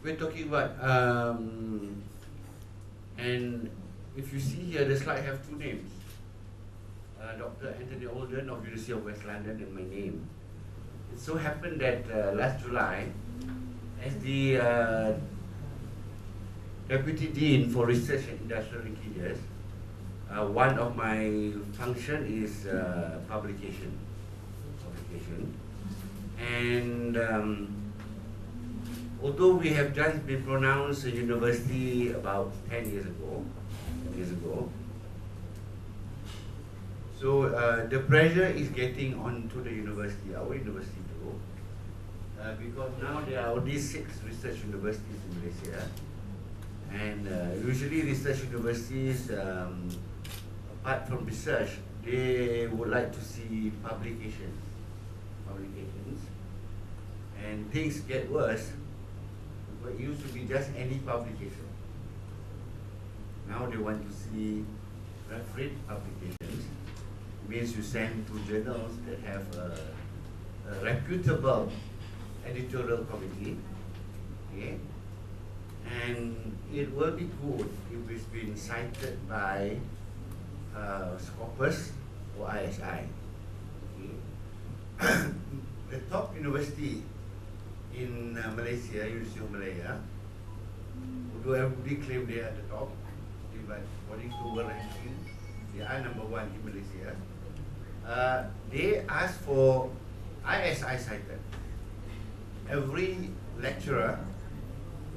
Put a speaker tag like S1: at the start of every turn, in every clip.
S1: we're talking about, and if you see here, the slide have two names. Dr. Anthony Olden of University of West London and my name. It so happened that last July, as the Deputy Dean for Research and Industrial Linkages, one of my function is publication. And although we have just been pronounced a university about 10 years ago, so the pressure is getting onto the university, our university too, because now there are only 6 research universities in Malaysia, and usually research universities, apart from research, they would like to see publications, and things get worse. It used to be just any publication. Now they want to see referred publications. It means you send to journals that have a reputable editorial committee, okay? And it will be good if it's been cited by Scopus or ISI. Okay? The top university in Malaysia, University of Malaya, although everybody claim they are the top, but according to world ranking, they are number 1 in Malaysia. They ask for ISI cited. Every lecturer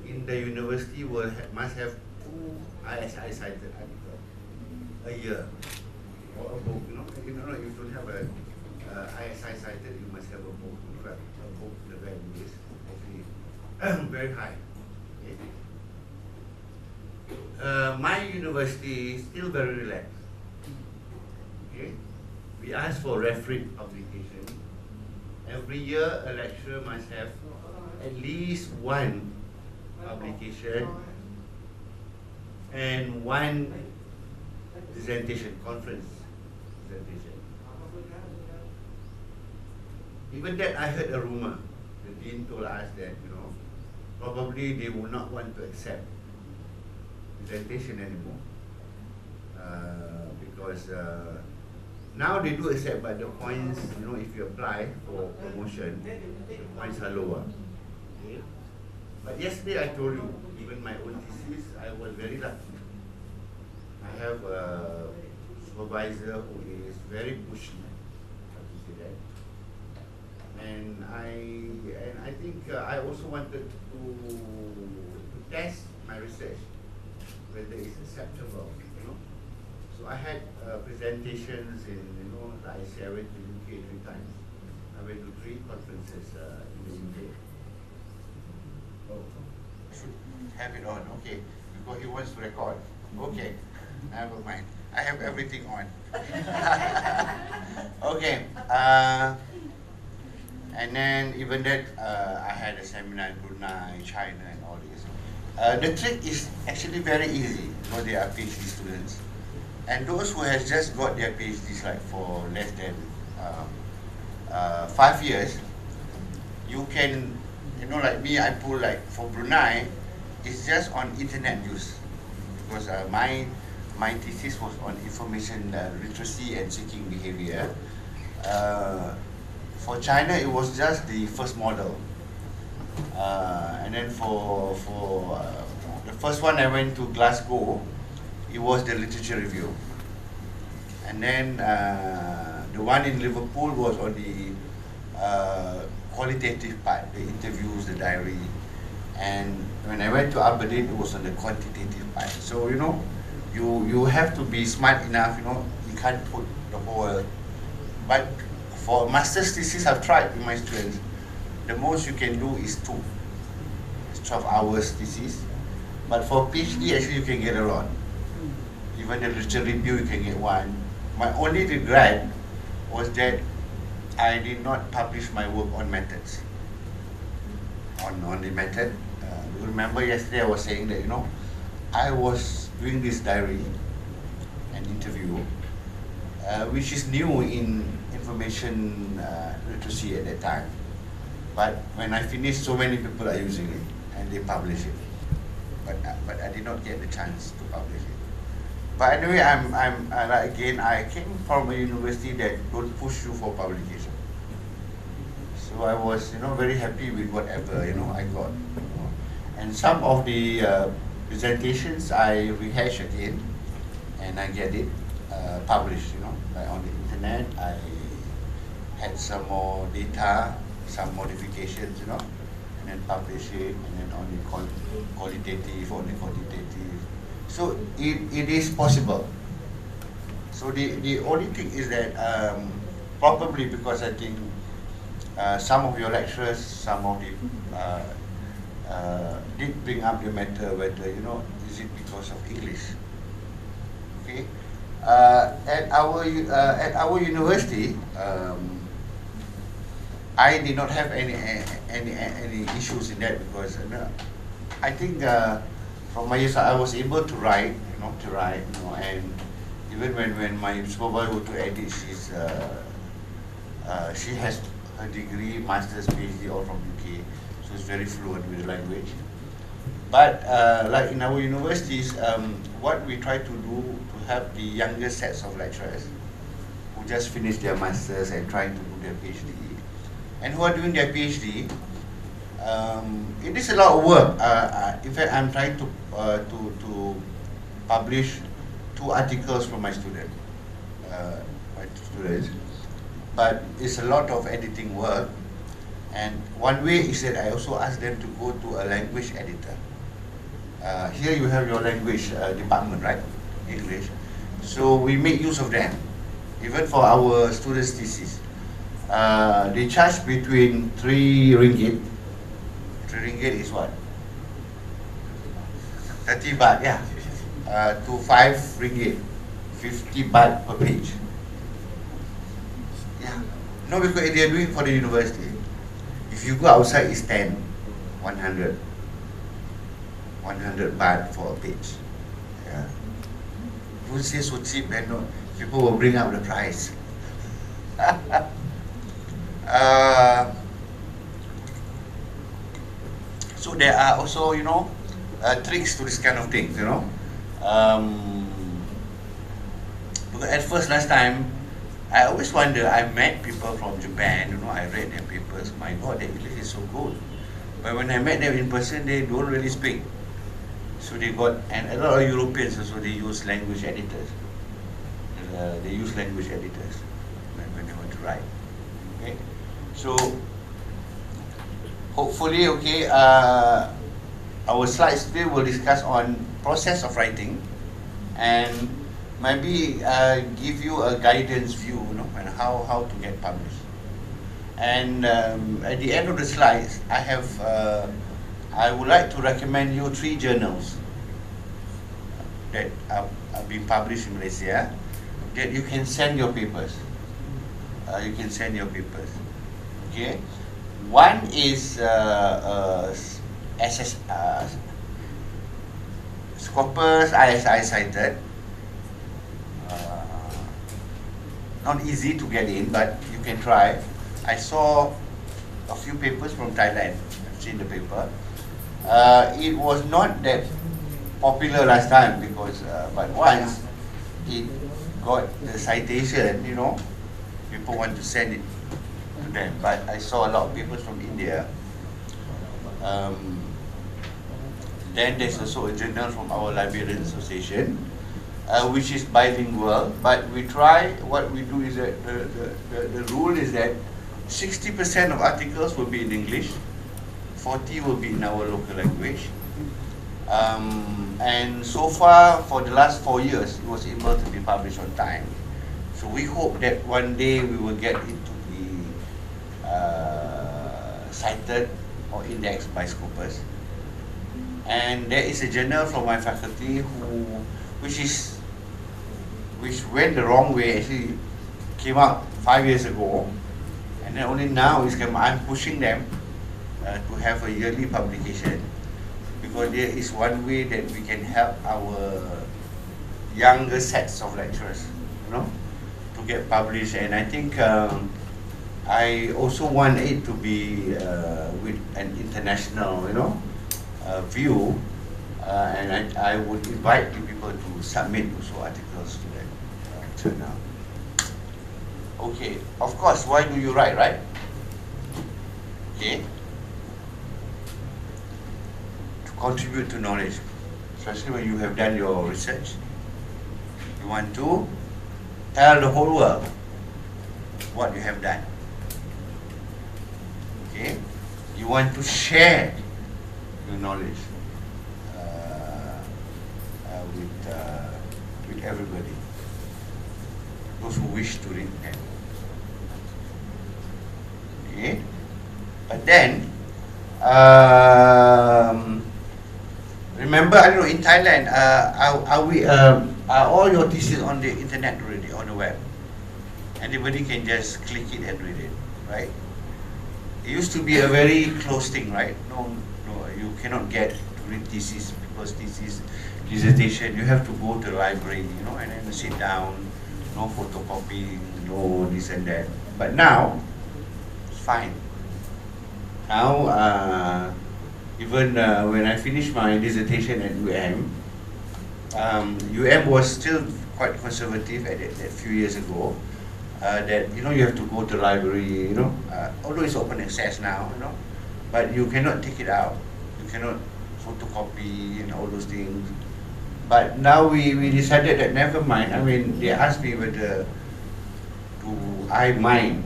S1: in the university must have 2 ISI cited articles a year, or a book. You know, if you don't have a ISI cited, you must have a book. A book, the value is actually very high. Okay? My university is still very relaxed. Okay? We ask for referred publication. Every year, a lecturer must have at least 1 publication and 1 presentation, conference presentation. Even that, I heard a rumor. The dean told us that, probably they would not want to accept presentation anymore. Because now they do accept, but the points, if you apply for promotion, the points are lower. Okay? But yesterday I told you, even my own thesis, I was very lucky. I have a supervisor who is very pushy, how to say that. And I think I also wanted to test my research, whether it's acceptable, So I had presentations in, I went to UK 3 times. I went to 3 conferences in the UK. Oh, I should have it on, okay, because he wants to record. Okay, never mind. I have everything on. Okay. And then even that, I had a seminar in Brunei, China, and all this. The trick is actually very easy for their PhD students. And those who has just got their PhDs like for less than 5 years, you can, like me, I pull like for Brunei, it's just on internet news. Because my thesis was on information literacy and seeking behavior. For China, it was just the first model. And then for the first one I went to Glasgow, it was the literature review. And then the one in Liverpool was on the qualitative part, the interviews, the diary. And when I went to Aberdeen, it was on the quantitative part. So, you have to be smart enough, you can't put the whole, but for master's thesis, I've tried with my students. The most you can do is 2. It's 12 hours thesis. But for PhD, actually, you can get a lot. Even the literature review, you can get 1. My only regret was that I did not publish my work on methods. On the method. You remember yesterday I was saying that, I was doing this diary and interview, which is new in information literacy at that time. But when I finished, so many people are using it. and they publish it. But I did not get the chance to publish it. But anyway, again, I came from a university that don't push you for publication. So I was, very happy with whatever, I got. And some of the presentations I rehash again, and I get it published, like on the internet. I had some more data, some modifications, and then publish it, and then on the qualitative, on the quantitative. So it is possible. So the only thing is that probably because I think some of your lecturers, some of the did bring up the matter whether is it because of English? Okay, at our university, I did not have any issues in that because I think from my years I was able to write, and even when my supervisor to edit, she has her degree, master's, PhD, all from UK, so it's very fluent with the language. But like in our universities, what we try to do to have the younger sets of lecturers who just finished their masters and trying to do their PhD, and who are doing their PhD, it is a lot of work. In fact, I'm trying to publish 2 articles from my students, but it's a lot of editing work. And one way is that I also ask them to go to a language editor. Here you have your language department, right? English. So we make use of them, even for our students' thesis. They charge between 3 ringgit. 3 ringgit is what? 30 baht, yeah. To 5 ringgit, 50 baht per page. Yeah. No, because they are doing for the university. If you go outside, it's 10, 100 baht for a page. Yeah. Don't say so cheap, and no, people will bring up the price. So there are also, tricks to this kind of things, because at first last time, I always wonder, I met people from Japan, I read their papers, my God, their English is so good. But when I met them in person, they don't really speak. So they got, and a lot of Europeans also, they use language editors. They use language editors when they want to write. Okay, so hopefully, okay, our slides today will discuss on process of writing, and maybe give you a guidance view, and how to get published. And at the end of the slides, I would like to recommend you 3 journals that are being published in Malaysia that you can send your papers. Okay. One is Scopus ISI cited. Not easy to get in, but you can try. I saw a few papers from Thailand. I've seen the paper. It was not that popular last time because, but once it got the citation, people want to send it to them. But I saw a lot of papers from India. Then there's also a journal from our Librarian Association, which is bilingual. But we try, what we do is that the rule is that 60% of articles will be in English, 40 will be in our local language. And so far, for the last 4 years, it was able to be published on time. So we hope that one day we will get it to be cited or indexed by Scopus. And there is a journal from my faculty which went the wrong way. Actually came out 5 years ago, and then only now I'm pushing them to have a yearly publication, because there is one way that we can help our younger sets of lecturers, to get published. And I think I also want it to be with an international, view, and I would invite you people to submit also articles to that journal. Okay, of course, why do you write, right? Okay. To contribute to knowledge, especially when you have done your research. You want to tell the whole world what you have done. Okay? You want to share your knowledge with everybody, those who wish to read them. Okay? But then, remember, I don't know, in Thailand, are all your theses on the internet already, on the web? Anybody can just click it and read it, right? It used to be a very close thing, right? No, you cannot get to read thesis, because thesis, dissertation, you have to go to the library, and then sit down, no photocopying, no this and that. But now, it's fine. Now, even when I finished my dissertation at UM was still quite conservative at that few years ago. That you have to go to the library, although it's open access now, but you cannot take it out. You cannot photocopy and all those things. But now we decided that never mind. I mean, they asked me whether I mind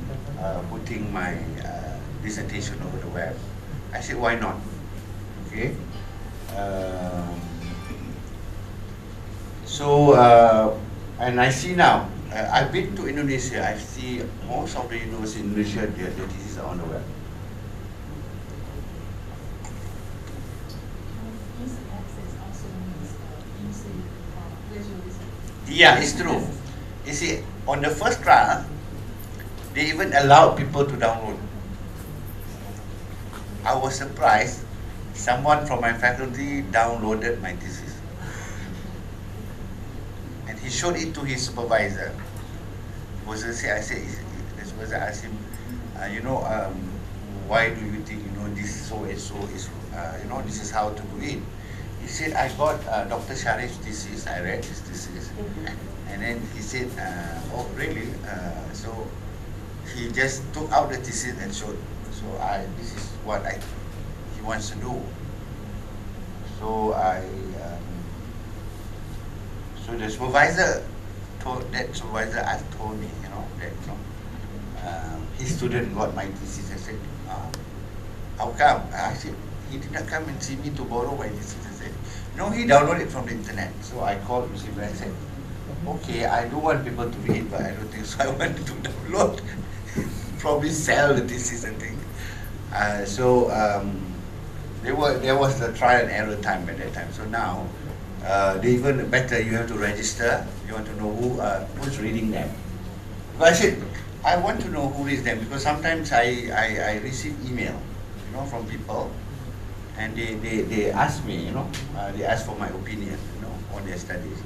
S1: putting my dissertation over the web. I said, why not? Okay. And I see now, I've been to Indonesia. I see most of the universities in Indonesia, their theses are on the web.
S2: Easy access also means easy visualization.
S1: Yeah, it's true. You see, on the first trial, they even allowed people to download. I was surprised. Someone from my faculty downloaded my thesis. And he showed it to his supervisor. I said, I asked him, why do you think, this so and so is, this is how to do it? He said, I got Dr. Sharif's thesis, I read his thesis. And then he said, oh, really? So he just took out the thesis and showed. So this is what he wants to do. So so the supervisor told me, that his student got my thesis. I said, how come? I said, he did not come and see me to borrow my thesis. I said, no, he downloaded it from the internet. So I called him and I said, okay, I do want people to read, but I don't think so. I want to download, probably sell the thesis and things. There was the trial and error time at that time. So now, they even better, you have to register. You want to know who's reading them. But I said, I want to know who reads them, because sometimes I receive email, from people, and they ask me, they ask for my opinion, on their studies.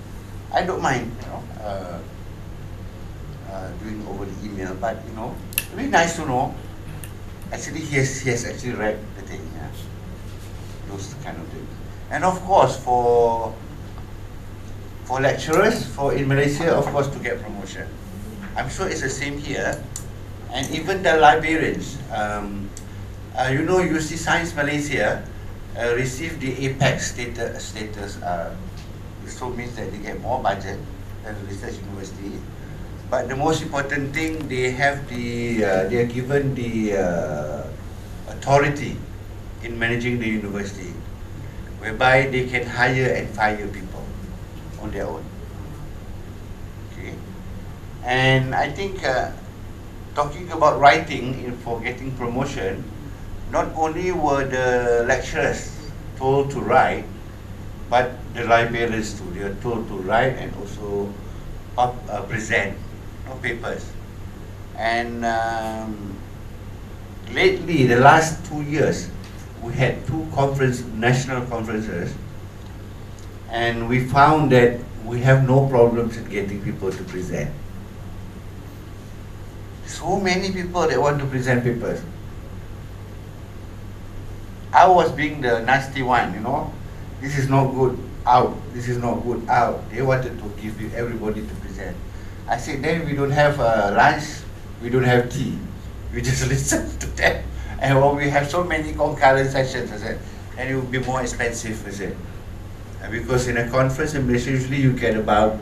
S1: I don't mind, doing over the email, but it'd be nice to know. Actually, he has actually read the thing, those kind of things. And of course, for lecturers, in Malaysia, of course, to get promotion. I'm sure it's the same here. And even the librarians, UC Science Malaysia received the Apex status. So means that they get more budget than the research university. But the most important thing, they are given the authority in managing the university, whereby they can hire and fire people on their own. Okay, and I think talking about writing for getting promotion, not only were the lecturers told to write, but the librarians too. They are told to write and also present papers. And lately, the last 2 years, we had 2 national conferences, and we found that we have no problems in getting people to present. So many people that want to present papers. I was being the nasty one, you know. This is not good, out. This is not good, out. They wanted to give everybody to present. I said, then we don't have lunch, we don't have tea. We just listen to them. And when we have so many concurrent sessions, I said, and it will be more expensive, I said. And because in a conference in Malaysia, usually you get about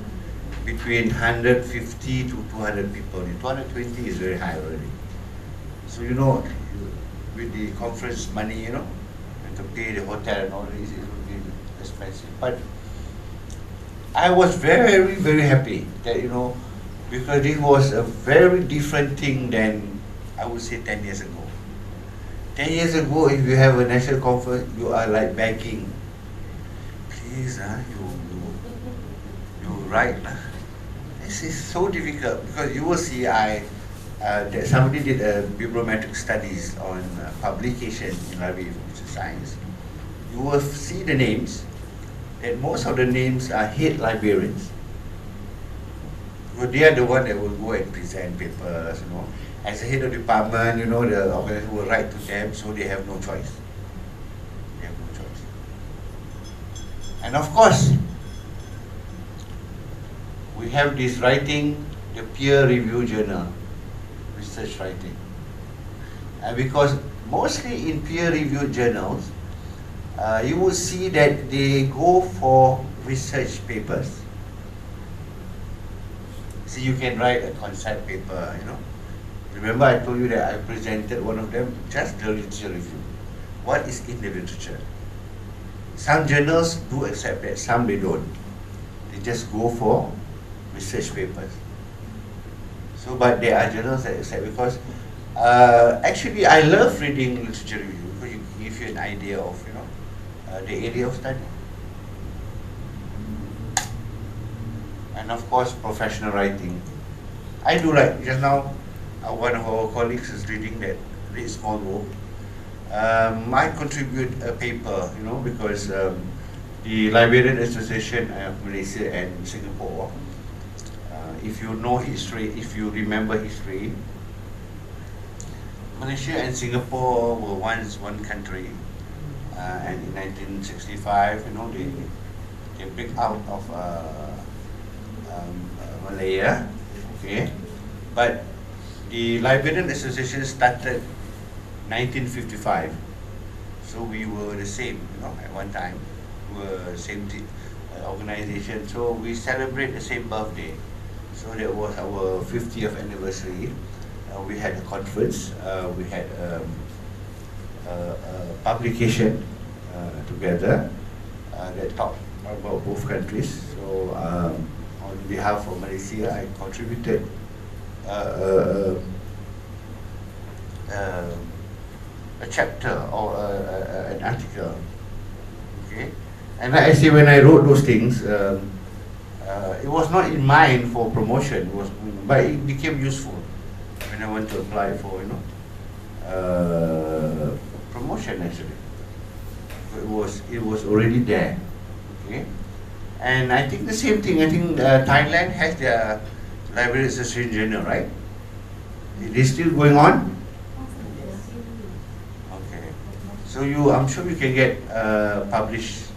S1: between 150 to 200 people. 220 is very high already. So you know, with the conference money, you know, and to pay the hotel and all this, it will be expensive. But I was very, very happy that, you know, because it was a very different thing than, I would say, 10 years ago. 10 years ago, if you have a national conference, you are like begging. Please, you write. This is so difficult because you will see that somebody did a bibliometric studies on publication in library of science. You will see the names, and most of the names are head librarians. Well, they are the one that will go and present papers, you know. As a head of department, you know, the organization will write to them, so they have no choice. They have no choice. And of course, we have this writing, the peer review journal, research writing. And because mostly in peer review journals, you will see that they go for research papers. So you can write a concept paper, you know. Remember I told you that I presented one of them, just the literature review. What is in the literature? Some journals do accept that, some they don't. They just go for research papers. So, but there are journals that accept because actually I love reading literature review because it gives you an idea of, you know, the area of study. And of course, professional writing. I do like, just now, one of our colleagues is reading that very small book. I contribute a paper, you know, because the Librarian Association of Malaysia and Singapore, if you know history, if you remember history, Malaysia and Singapore were once one country, and in 1965, you know, they break out of Malaya, okay, but the Librarian Association started 1955, so we were the same, you know, at one time, we were same organization, so we celebrate the same birthday. So that was our 50th anniversary. We had a conference, we had a publication together that talked about both countries. So on behalf of Malaysia, I contributed a chapter or an article, okay? And like I say, when I wrote those things, it was not in mind for promotion, but it became useful when I went to apply for, you know, promotion actually. It was already there, okay? And I think the same thing, I think Thailand has their Library Association Journal, right? It is still going on? Okay. So I'm sure you can get published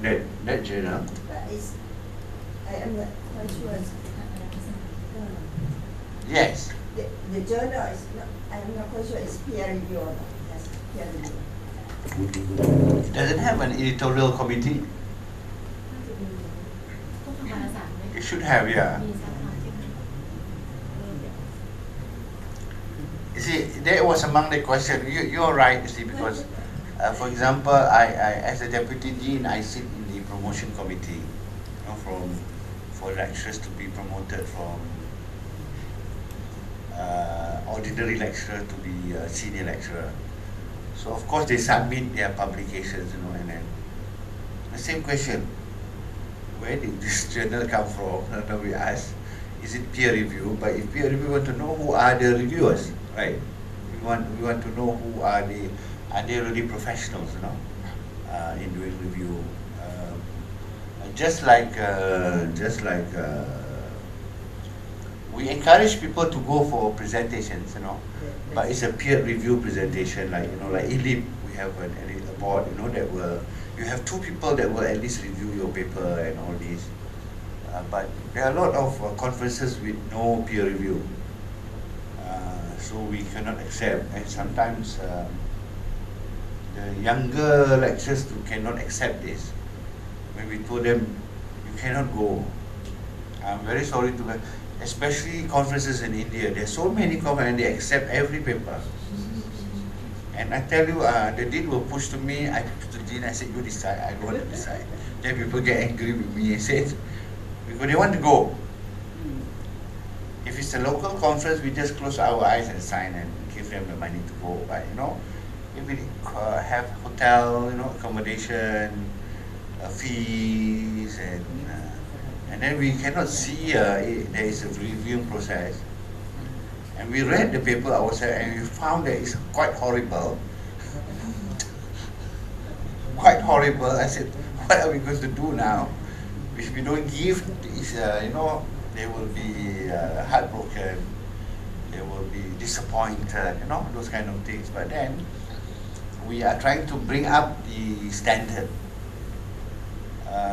S1: in that journal.
S3: I am not quite sure.
S1: Yes.
S3: The journal is not, I'm not quite sure it's peer review or not. Yes, peer review.
S1: Does it have an editorial committee? It should have, yeah. You see, that was among the questions. You're right, you see, because, for example, I as a deputy dean, I sit in the promotion committee, you know, for lecturers to be promoted from ordinary lecturer to be senior lecturer. So of course they submit their publications, you know, and then the same question: where did this journal come from? And we ask, is it peer review? But if peer review, we want to know who are the reviewers, right? We want to know who are they really professionals, you know, in doing review. Just like we encourage people to go for presentations, you know, but it's a peer review presentation, like, you know, like ELIP, we have a board, you know, that will, you have 2 people that will at least review your paper and all this. But there are a lot of conferences with no peer review. So we cannot accept, and sometimes the younger lecturers cannot accept this. When we told them, you cannot go. I'm very sorry to, especially conferences in India. There are so many conferences and they accept every paper. And I tell you, the dean will push to me. I to the dean, I said, you decide. I don't want to decide. Then people get angry with me and say, because they want to go. If it's a local conference, we just close our eyes and sign and give them the money to go. But you know, if we have hotel, you know, accommodation, fees, and then we cannot see there is a reviewing process. And we read the paper ourselves and we found that it's quite horrible. Quite horrible. I said, what are we going to do now? If we don't give, you know, they will be heartbroken, they will be disappointed, you know, those kind of things. But then we are trying to bring up the standard.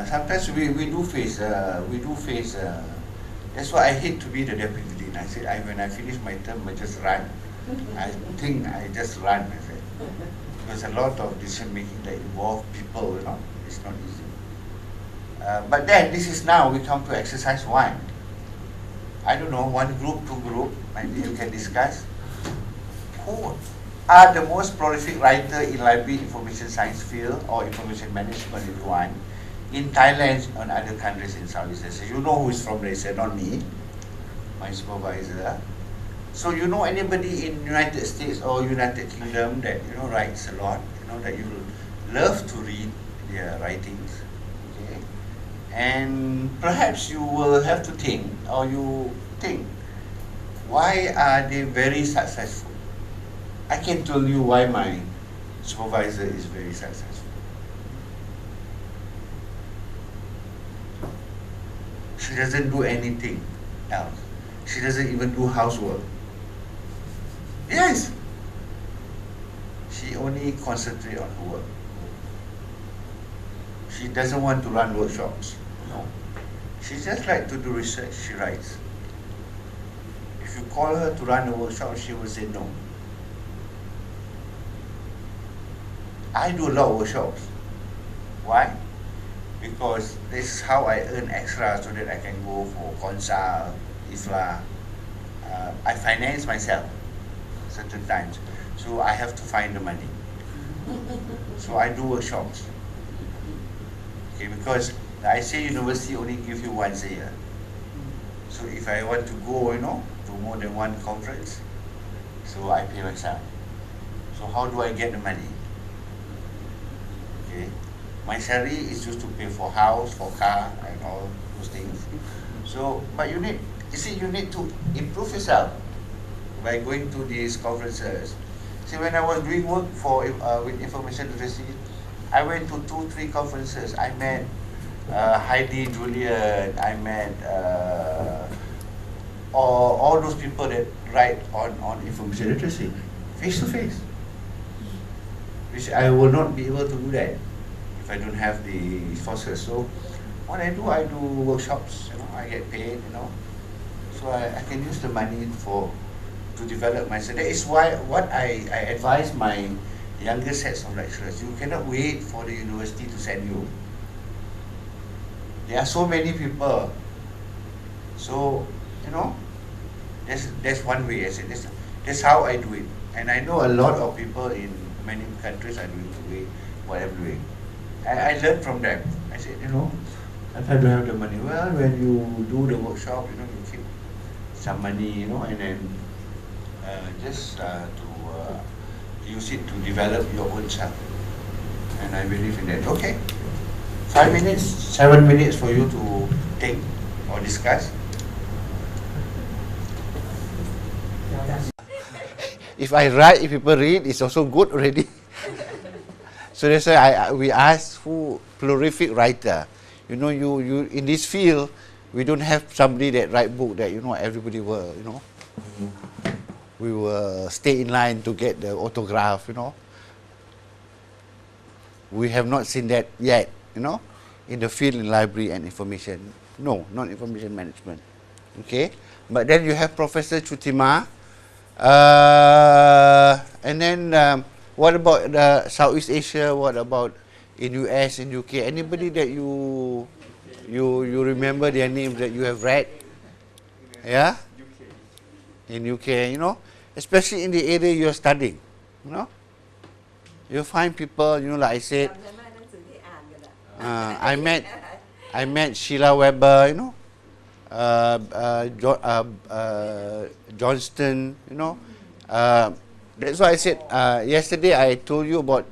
S1: Sometimes we do face, that's why I hate to be the deputy dean. I said, when I finish my term, I just run. I think I just run, I said. Because a lot of decision making that involve people, you know, it's not easy. But then this is now we come to exercise 1. I don't know, 1 group, 2 group, maybe you can discuss. Who are the most prolific writer in library information science field or information management if you want, in Thailand and other countries in Southeast Asia? You know who is from Malaysia, not me, my supervisor. So you know anybody in United States or United Kingdom that, you know, writes a lot, you know, that you love to read their writings. And perhaps you will have to think, or you think, why are they very successful? I can tell you why my supervisor is very successful. She doesn't do anything else. She doesn't even do housework. Yes! She only concentrates on her work. She doesn't want to run workshops. No. She just likes to do research. She writes. If you call her to run a workshop, she will say no. I do a lot of workshops. Why? Because this is how I earn extra so that I can go for consult, IFLA. I finance myself certain times. So I have to find the money. So I do workshops. Okay, because the ICA University only gives you once a year. So if I want to go, you know, to more than 1 conference, so I pay myself. So how do I get the money? Okay, my salary is used to pay for house, for car, and all those things. So, but you need to improve yourself by going to these conferences. See, when I was doing work for with information literacy, I went to 2-3 conferences. I met Heidi, Julian, I met all those people that write on information literacy, face to face. Which I will not be able to do that if I don't have the resources. So what I do workshops, you know, I get paid, you know. So I can use the money to develop myself. That is why what I advise my younger sets of lecturers, you cannot wait for the university to send you. There are so many people. So, you know, that's one way. I said that's how I do it. And I know a lot of people in many countries are doing the way what I'm doing. I learned from them. I said, you know, if I don't have the money, well, when you do the workshop, you know, you keep some money, you know, and then just to use it to develop your own self. And I believe in that. Okay, 5 minutes, 7 minutes for you to think or discuss. If I write, if people read, it's also good already. So that's why we ask who prolific writer. You know, you in this field, we don't have somebody that write book that, you know, everybody will, you know. We will stay in line to get the autograph, you know. We have not seen that yet, in the field in library and information. No, not information management. Okay, but then you have Professor Chutima, and then what about Southeast Asia? What about in US, in UK? Anybody that you remember their names that you have read? Yeah, in UK, especially in the area you are studying, you find people, like I said,
S3: จำได้ไหมหนังสือที่อ่านกันอะ
S1: I met Sheila Weber, Johnston, that's why I said yesterday I told you about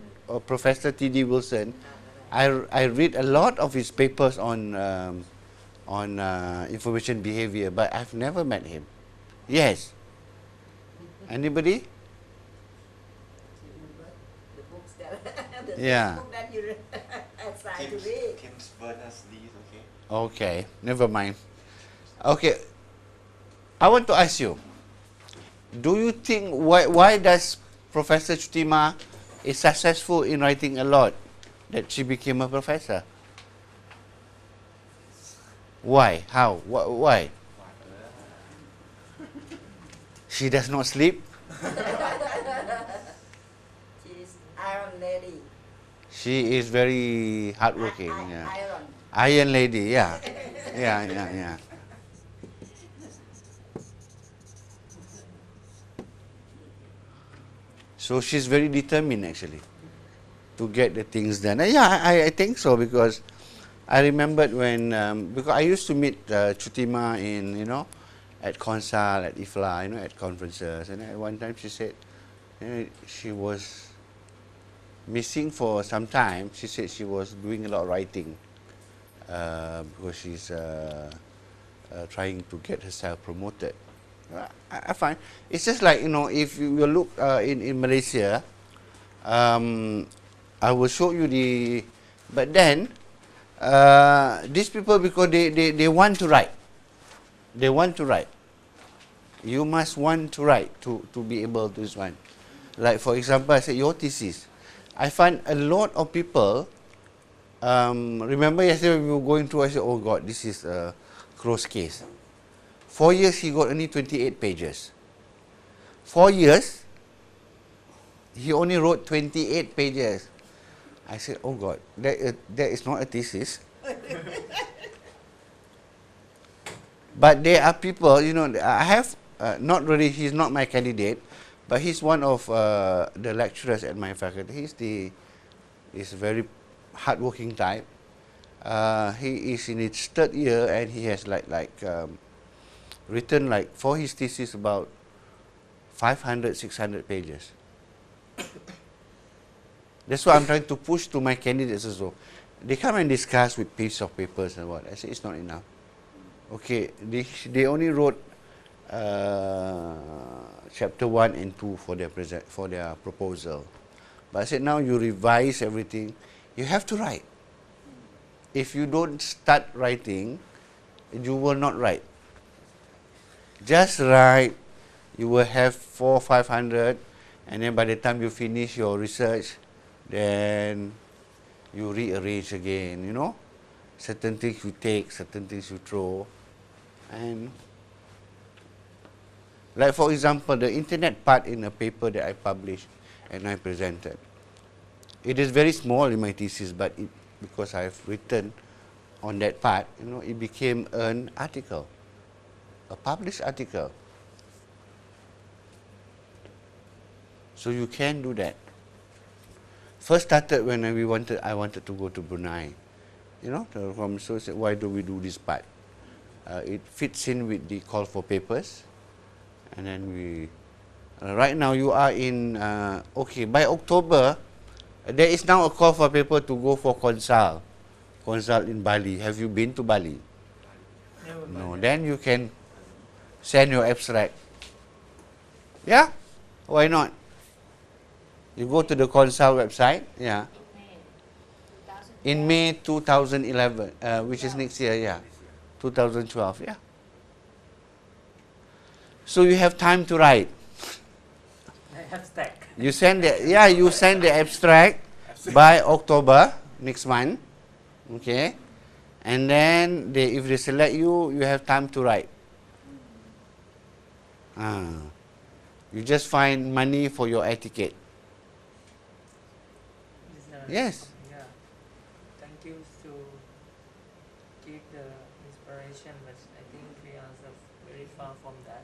S1: Professor T.D. Wilson. I read a lot of his papers on information behavior, but I've never met him. Yes. Anybody?
S3: The books that the
S1: Yeah.
S3: book that you assigned to read.
S4: Kim Berners-Lee, okay?
S1: Okay, never mind. Okay, I want to ask you, do you think why does Professor Chutima is successful in writing a lot that she became a professor? Why? How? Why? She does not sleep?
S3: She's Iron Lady.
S1: She is very hardworking. Yeah.
S3: Iron.
S1: Iron lady, yeah. Yeah. So she's very determined actually to get the things done. Yeah, I think so, because I remembered when, because I used to meet Chutima in, at Consal, at IFLA, at conferences. And at one time she said, she was missing for some time. She said she was doing a lot of writing because she's trying to get herself promoted. I find it's just like, if you look in Malaysia, I will show you but then these people, because they want to write. They want to write. You must want to write to be able to this one. Like for example, I said your thesis. I find a lot of people, remember yesterday we were going through, I said, oh God, this is a close case. 4 years he got only 28 pages. 4 years, he only wrote 28 pages. I said, oh God, that is not a thesis. But there are people, I have, not really, he's not my candidate, but he's one of the lecturers at my faculty. He's a very hardworking type. He is in his third year and he has written for his thesis about 500, 600 pages. That's what I'm trying to push to my candidates also. They come and discuss with piece of papers and what. I say it's not enough. Okay, they only wrote chapter 1 and 2 for their proposal. But I said now you revise everything. You have to write. If you don't start writing, you will not write. Just write. You will have 400 or 500, and then by the time you finish your research, then you rearrange again, certain things you take, certain things you throw. And like for example, the internet part in a paper that I published and I presented. It is very small in my thesis, but because I have written on that part, it became an article, a published article. So you can do that. First started when I wanted to go to Brunei, so I said, why do we do this part? It fits in with the call for papers, and then right now you are in, okay, by October, there is now a call for paper to go for consult in Bali. Have you been to Bali? No, then you can send your abstract. Yeah, why not? You go to the consult website, yeah. In May 2011, which is next year, yeah. 2012, yeah. So you have time to write.
S4: Abstract.
S1: You send the abstract, by October next month. Okay, and then if they select you, you have time to write. You just find money for your air ticket. Yes.
S4: Yeah. Thank you to give the inspiration, but I think we are very far from that.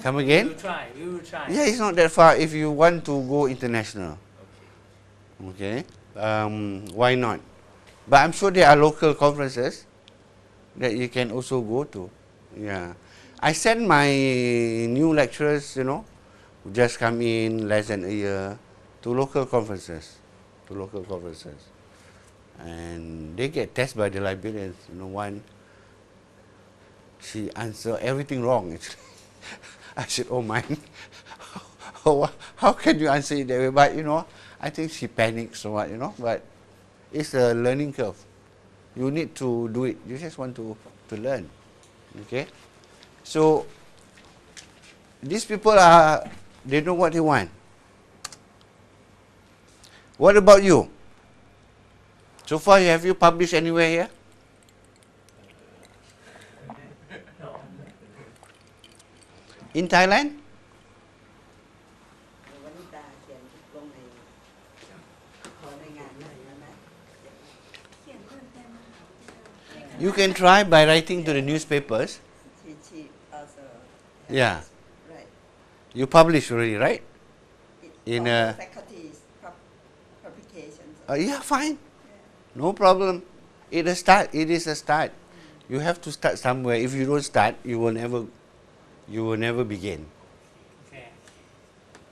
S1: Come again?
S4: We will try. We will try.
S1: Yeah, it's not that far if you want to go international. Okay. Why not? But I'm sure there are local conferences that you can also go to. Yeah. I send my new lecturers, who just come in less than a year, to local conferences. And they get tested by the librarians. One, she answered everything wrong, actually. I said, oh, mine. How can you answer it that way? But, I think she panicked so much, but it's a learning curve. You need to do it. You just want to learn. Okay? So, these people they know what they want. What about you? So far, have you published anywhere here? In Thailand? You can try by writing to the newspapers. Yeah.
S3: Right.
S1: You publish already, right?
S3: In
S1: In
S3: faculties publications.
S1: yeah, fine. No problem. It is a start. You have to start somewhere. If you don't start, you will never begin.
S4: Okay.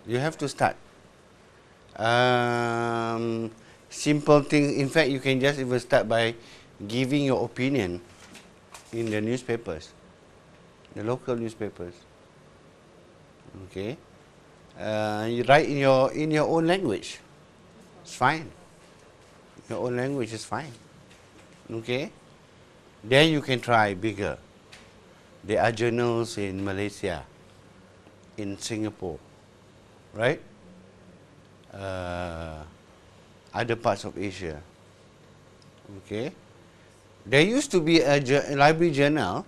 S1: You have to start. Simple thing. In fact, you can just even start by giving your opinion in the newspapers, the local newspapers. Okay. You write in your own language. It's fine. Your own language is fine. Okay. Then you can try bigger. There are journals in Malaysia, in Singapore, right? Other parts of Asia. Okay. There used to be a library journal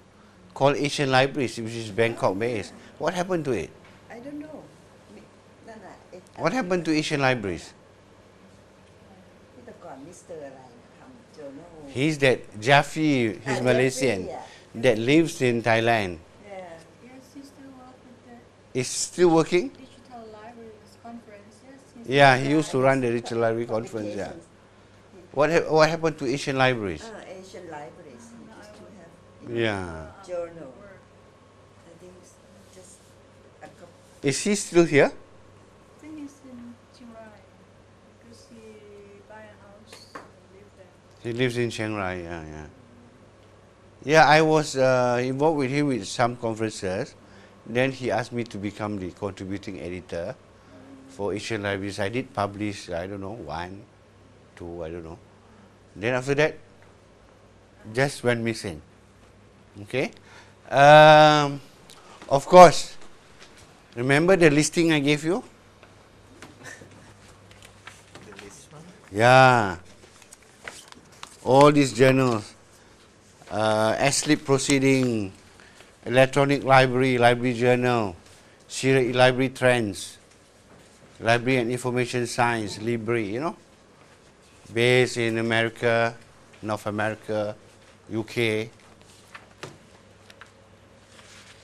S1: called Asian Libraries, which is Bangkok based. What happened to it?
S3: I don't know.
S1: What happened to Asian Libraries? He's that Jaffi, he's Malaysian, that lives in Thailand.
S3: Yeah.
S2: Yes, he's still working with
S1: Is still working?
S2: digital libraries conference. Yes, he's
S1: Yeah, he used to run the digital library conference. Yeah. What happened to Asian Libraries?
S3: Asian libraries used to have
S1: Yeah.
S3: journal. I think it's just a couple.
S1: Is he still here?
S2: I think he's in Chiang Rai because he buy a house and live there.
S1: He lives in Chiang Rai. Yeah. Yeah, I was involved with him with some conferences. Then he asked me to become the contributing editor for Asian Libraries. I did publish, I don't know, 1, 2, I don't know. Then after that, just went missing. Okay. Of course, remember the listing I gave you?
S4: The list one.
S1: Yeah. All these journals, SLIP Proceeding, Electronic Library, Library Journal, Syriac Library Trends, Library and Information Science, Libri, based in America, North America, UK.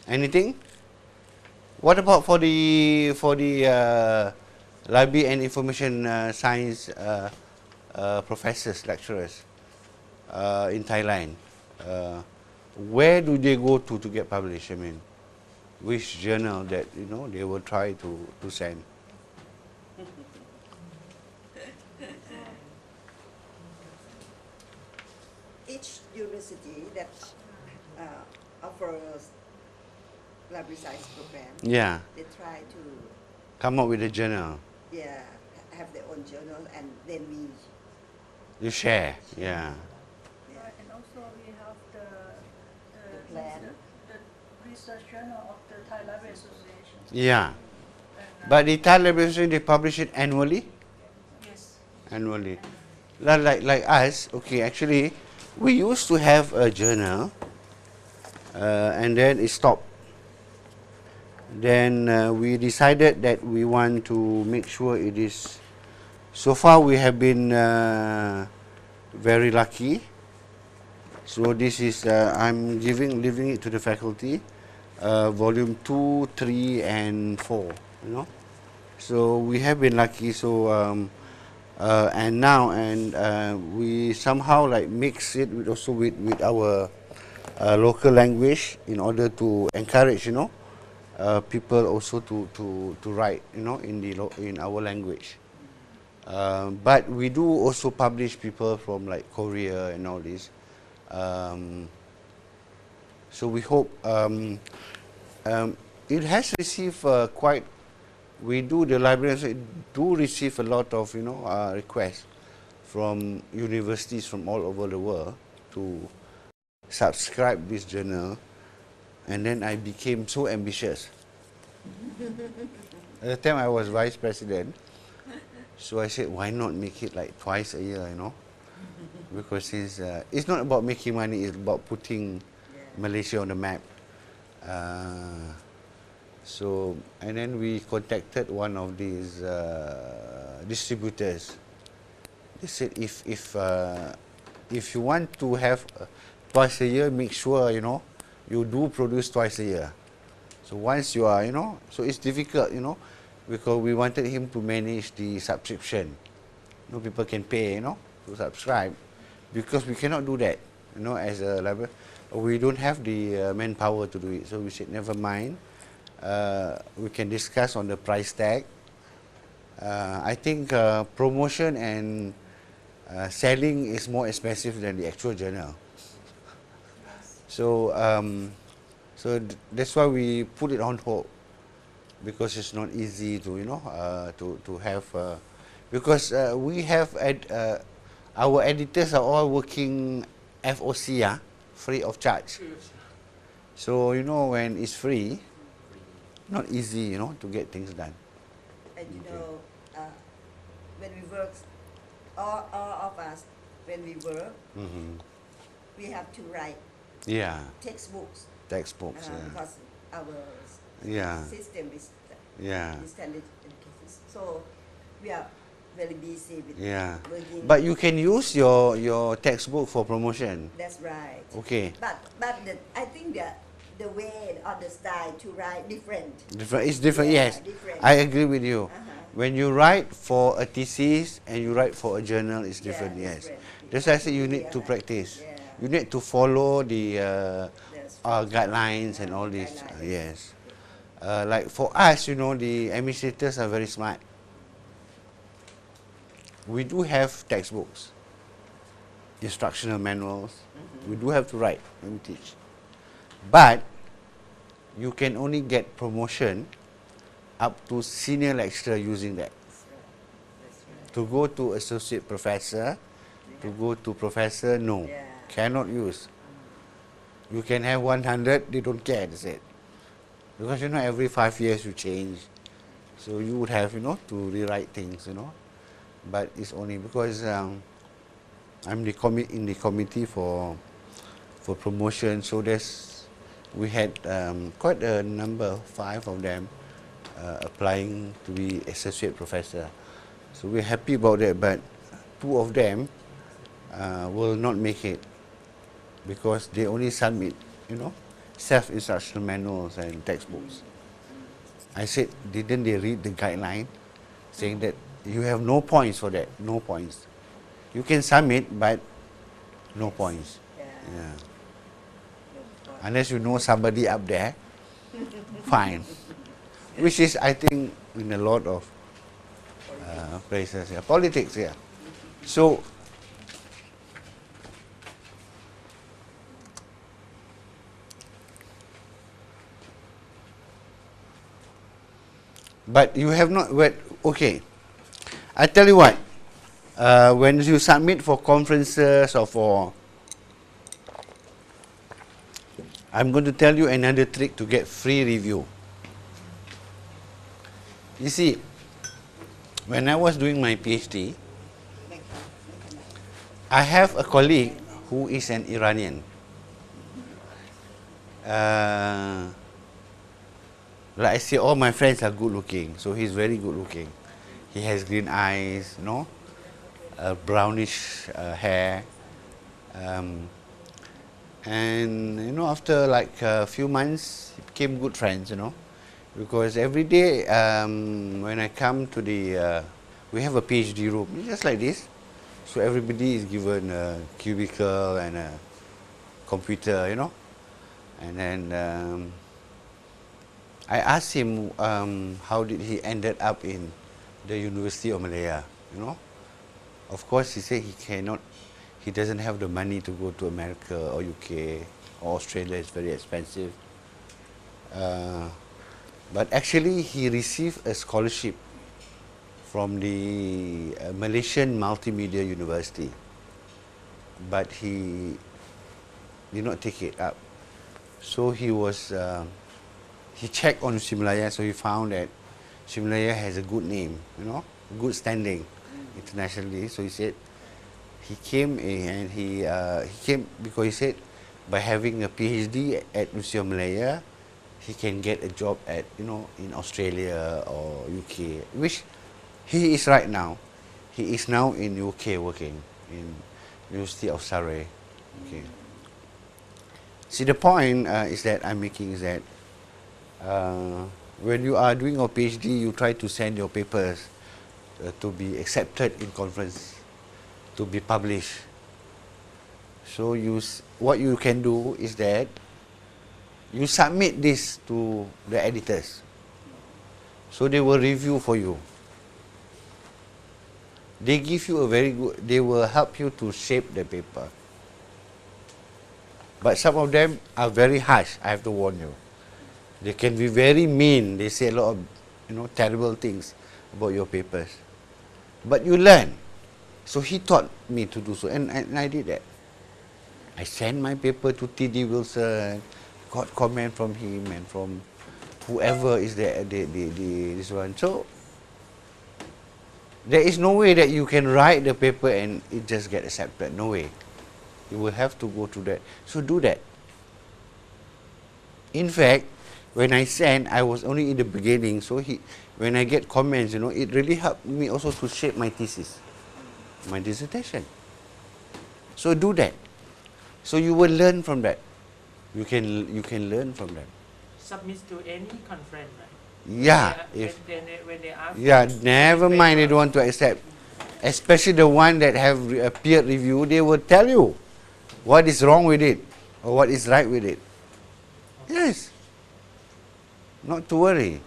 S1: Anything? What about for the Library and Information Science professors, lecturers in Thailand? Where do they go to get published? I mean, which journal that they will try to send?
S3: Each university that offers library science program,
S1: Yeah,
S3: they try to
S1: come up with a journal.
S3: have their own journal, and then
S1: You share. Yeah.
S2: Right, and also we have the
S3: plan.
S2: the research journal of the Thai Library Association.
S1: Yeah.
S2: And,
S1: But the Thai Library Association, they publish it annually?
S2: yes,
S1: Annually. Like us, okay, actually, we used to have a journal, and then it stopped. Then we decided that we want to make sure it is. So far, we have been very lucky. So this is I'm leaving it to the faculty, volume 2, 3, and 4. You know, so we have been lucky. So and now we somehow like mix it also with our local language in order to encourage, you know, people also to write, you know, in our language. But we do also publish people from like Korea and all this. So we hope it has received quite. We do, the libraries do receive a lot of, you know, requests from universities from all over the world to subscribe this journal, and then I became so ambitious. At the time I was vice president, so I said, why not make it like twice a year, you know? Because it's not about making money, it's about putting Malaysia on the map. So, and then we contacted one of these distributors. They said, if you want to have twice a year, make sure, you know, you do produce twice a year. So once you are, you know, so it's difficult, you know, because we wanted him to manage the subscription. You know, people can pay, you know, to subscribe, because we cannot do that, you know, as a library. We don't have the manpower to do it. So we said, never mind. We can discuss on the price tag. I think promotion and selling is more expensive than the actual journal. So, that's why we put it on hold, because it's not easy to, you know, to have, because we have our editors are all working FOC, free of charge. So, you know, when it's free, not easy, you know, to get things done.
S3: And you know, when we work, all of us, when we work, we have to write textbooks.
S1: Textbooks,
S3: because our system is standard education. So we are very busy with working.
S1: But you can use your textbook for promotion.
S3: That's right.
S1: Okay.
S3: But I think the way or the style to write different.
S1: It's different, yes.
S3: Different.
S1: I agree with you. When you write for a thesis and you write for a journal, it's different, yes. That's why I say you need to practice. You need to follow the guidelines and all this, yes. Like for us, you know, the administrators are very smart. We do have textbooks, instructional manuals. We do have to write when we teach. But you can only get promotion up to senior lecturer using that. To go to associate professor, to go to professor, no, cannot use. You can have 100, they don't care, they said. Because, you know, every 5 years you change. So you would have, you know, to rewrite things, you know. But it's only because I'm in the committee for promotion, so we had quite a number, 5 of them, applying to be associate professor. So we're happy about that, but 2 of them will not make it because they only submit, you know, self-instructional manuals and textbooks. I said, didn't they read the guideline saying that you have no points for that, no points. You can submit, but no points. Yeah. Unless you know somebody up there, fine. Which is, I think, in a lot of places, politics, So, but you have not, okay, I tell you what, when you submit for conferences or for, I'm going to tell you another trick to get free review. You see, when I was doing my PhD,
S5: I have a colleague who is an Iranian. Like I say, all my friends are good looking, so he's very good looking. He has green eyes, brownish hair. And after like a few months, we became good friends, because every day when I come to we have a PhD room, just like this. So everybody is given a cubicle and a computer, and then I asked him how did he ended up in the University of Malaya, Of course, he said he doesn't have the money to go to America or UK or Australia, it's very expensive. But actually, he received a scholarship from the Malaysian Multimedia University, but he did not take it up. So he checked on Malaya, so he found that Malaya has a good name, good standing internationally. So he said he came and he came because he said by having a PhD at University of Malaya, he can get a job at in Australia or UK, which he is right now. He is now in UK working in University of Surrey. Okay. See, the point is that I'm making is that when you are doing your PhD, you try to send your papers to be accepted in conference, to be published. So what you can do is that you submit this to the editors. So they will review for you. They give you they will help you to shape the paper. But some of them are very harsh, I have to warn you. They can be very mean. They say a lot of, terrible things about your papers. But you learn. So he taught me to do so, and I did that. I sent my paper to T.D. Wilson, got comment from him and from whoever is there, this one. So there is no way that you can write the paper and it just get accepted. No way. You will have to go through that. So do that. In fact, when I sent, I was only in the beginning. So when I get comments, it really helped me also to shape my thesis, my dissertation. So do that. So you will learn from that. You can learn from that.
S4: Submit to any conference, right?
S5: Yeah.
S4: When they ask.
S5: Yeah, never mind. They don't want to accept. Especially the one that have a peer review, they will tell you what is wrong with it or what is right with it. Yes. Not to worry.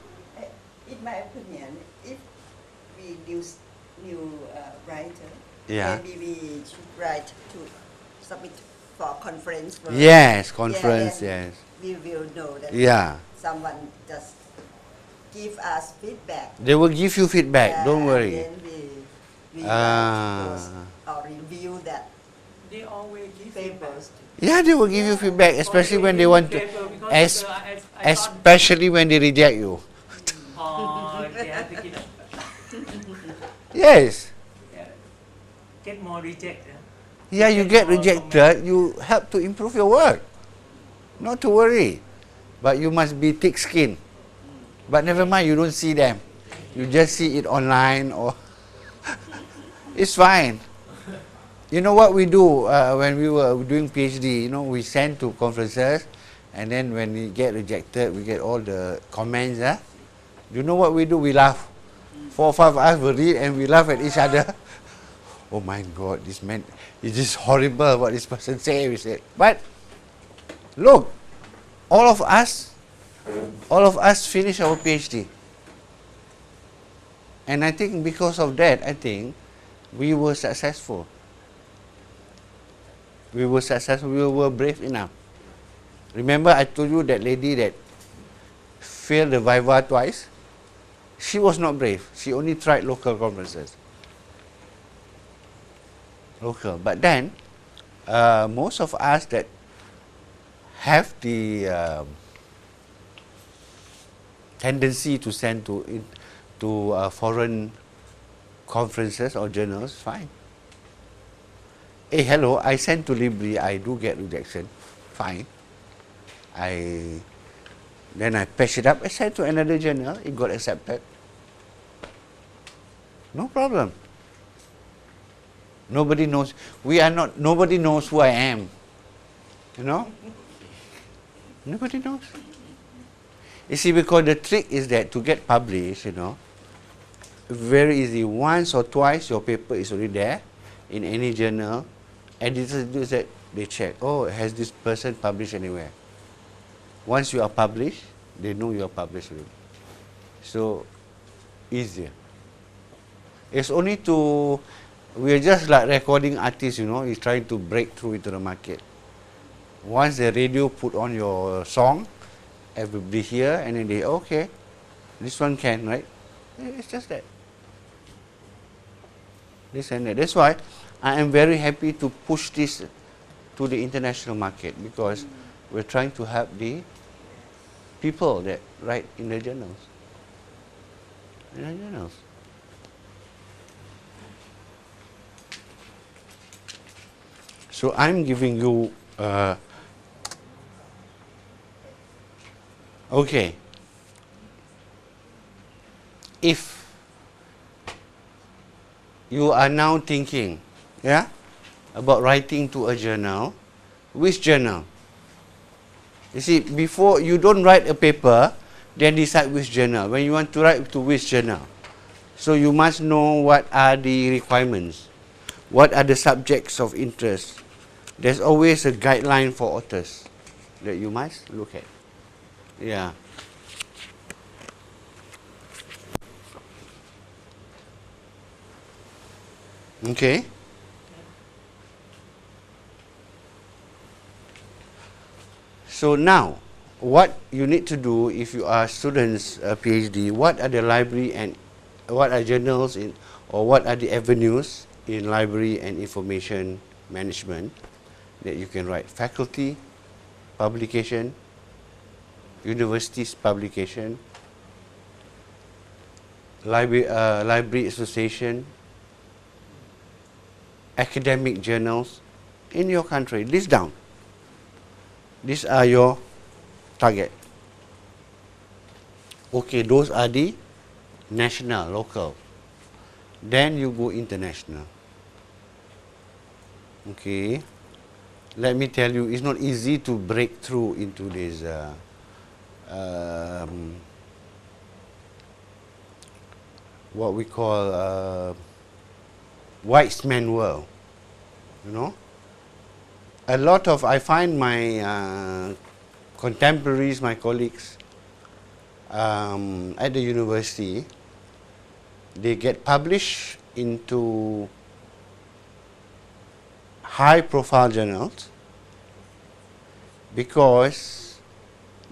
S3: In my opinion, if we new writer,
S5: Yeah.
S3: maybe we should write to submit for conference first.
S5: Yes, conference,
S3: then
S5: yes.
S3: We will know that
S5: Yeah.
S3: someone just give us feedback.
S5: They will give you feedback, don't worry.
S3: Then we write those or review that
S4: They always give feedback.
S3: papers.
S5: Yeah, they will give you feedback, especially when they want to,
S4: Because I thought
S5: especially when they reject you.
S4: they have to
S5: Yes.
S4: get more reject.
S5: Yeah, you get rejected, you help to improve your work. Not to worry. But you must be thick-skinned. But never mind, you don't see them. You just see it online or... It's fine. You know what we do when we were doing PhD, we send to conferences, and then when we get rejected, we get all the comments. You know what we do? We laugh. 4 or 5 of us will read and we laugh at each other. Oh my God, this man, it is horrible what this person say, we said. But look, all of us finish our PhD. And I think because of that, we were successful. We were brave enough. Remember I told you that lady that failed the Viva twice? She was not brave. She only tried local conferences. Local. But then, most of us that have the tendency to send to foreign conferences or journals, fine. hey, hello, I send to Libri, I do get rejection. Fine. Then I patch it up, I send to another journal, it got accepted. No problem. Nobody knows. Nobody knows who I am. You know? Nobody knows. You see, because the trick is that to get published, you know, very easy. Once or twice your paper is already there in any journal. Editors do that, they check, oh, has this person published anywhere? Once you are published, they know you are published already. So, easier. It's only we are just like recording artists, you know, he's trying to break through into the market. Once the radio put on your song, everybody hear and then they, okay, this one can, right? It's just that. This and that. That's why I am very happy to push this to the international market, because we're trying to help the people that write in the journals. So I'm giving you, okay, if you are now thinking, yeah, about writing to a journal, which journal? You see, before you don't write a paper, then decide which journal. When you want to write to which journal, so you must know what are the requirements, what are the subjects of interest. There's always a guideline for authors that you must look at. Yeah. Okay. So now, what you need to do if you are students, PhD, what are the library and what are journals in, or what are the avenues in library and information management that you can write? Faculty, publication, universities publication, library association, academic journals in your country. List down. These are your target. Okay, those are the national, local. Then you go international. Okay. Let me tell you, it's not easy to break through into this what we call white man world. You know, a lot of, I find my contemporaries, my colleagues at the university, they get published into high profile journals because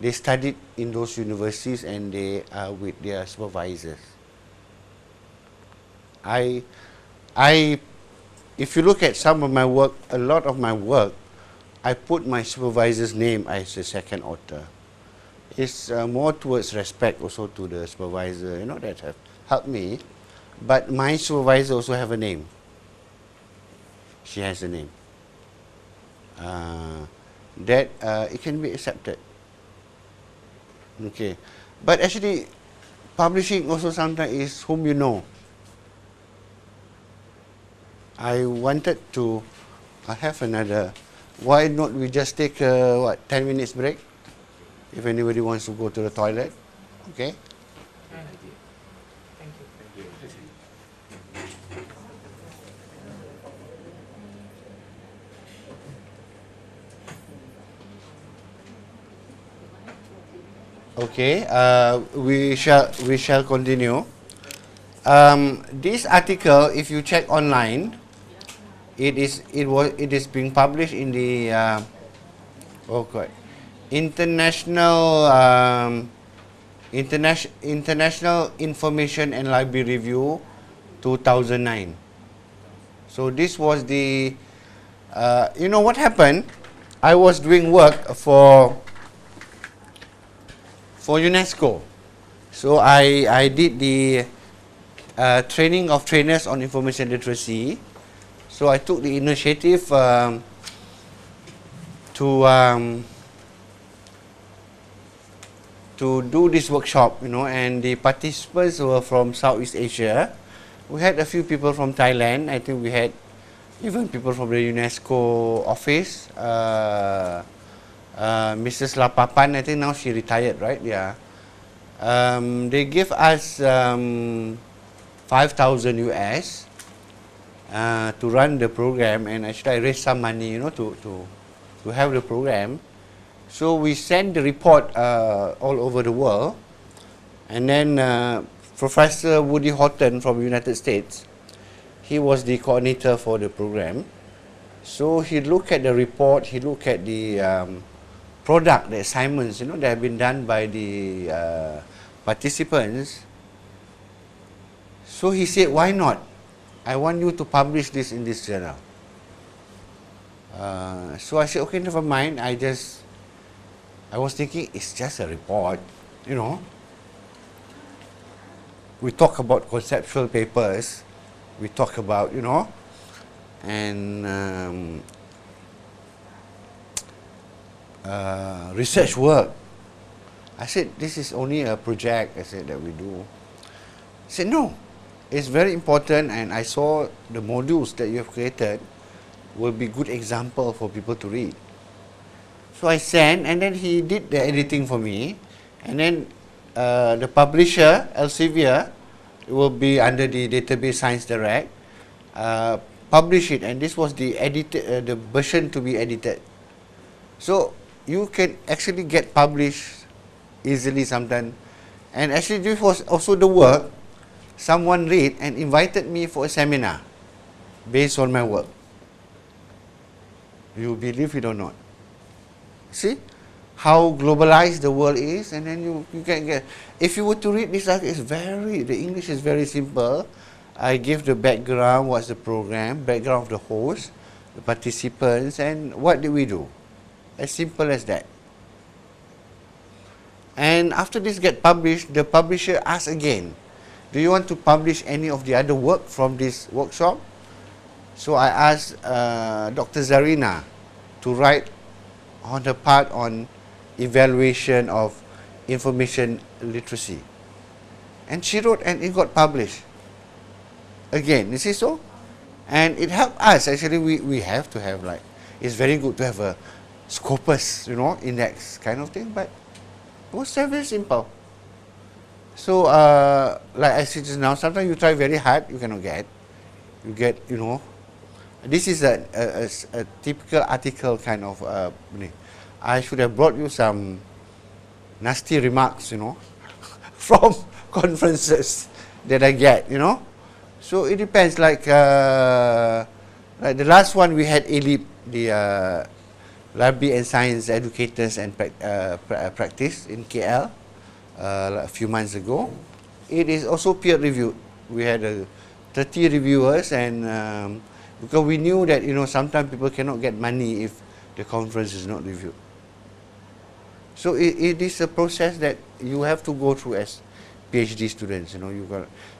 S5: they studied in those universities and they are with their supervisors. If you look at some of my work, a lot of my work, I put my supervisor's name as a second author. It's more towards respect also to the supervisor, you know, that have helped me. But my supervisor also have a name. She has a name. That it can be accepted. Okay. But actually, publishing also sometimes is whom you know. I wanted to have another. Why not we just take 10 minutes break? If anybody wants to go to the toilet, okay?
S4: Thank you.
S5: Okay, we shall continue. This article, if you check online, it is being published in the International Information and Library Review 2009. So this was the you know what happened? I was doing work for UNESCO. So I did the training of trainers on information literacy So I took the initiative to do this workshop, and the participants were from Southeast Asia. We had a few people from Thailand. I think we had even people from the UNESCO office. Mrs. Lapapan, I think now she retired, right? Yeah. They gave us 5,000 US to run the program, and actually I raised some money, to have the program. So we sent the report all over the world, and then Professor Woody Horton from the United States, he was the coordinator for the program. So he looked at the report, he looked at the product, the assignments, that have been done by the participants. So he said, why not? I want you to publish this in this journal. So I said, okay, never mind. I was thinking, it's just a report, We talk about conceptual papers, we talk about, and research work. I said, this is only a project, I said, that we do. He said, no, it's very important, and I saw the modules that you have created will be good example for people to read. So I sent, and then he did the editing for me, and then the publisher, Elsevier, will be under the Database Science Direct, publish it, and this was the the version to be edited. So you can actually get published easily sometimes, and actually this was also the work someone read and invited me for a seminar based on my work. You believe it or not? See how globalized the world is, and then you can get. If you were to read this, the English is very simple. I give the background, what's the program, background of the host, the participants, and what did we do. As simple as that. And after this get published, the publisher asks again, do you want to publish any of the other work from this workshop? So I asked Dr. Zarina to write on the part on evaluation of information literacy. And she wrote, and it got published. Again, you see so? And it helped us. Actually, we have to have it's very good to have a Scopus, index kind of thing, but it was very simple. So, like I said just now, sometimes you try very hard, you cannot get. You get, this is a typical article kind of, I should have brought you some nasty remarks, from conferences that I get, So it depends, like the last one we had ELIP, the Library and Science Educators and Practice in KL, a few months ago. It is also peer reviewed. We had 30 reviewers, and because we knew that sometimes people cannot get money if the conference is not reviewed. So it is a process that you have to go through as PhD students.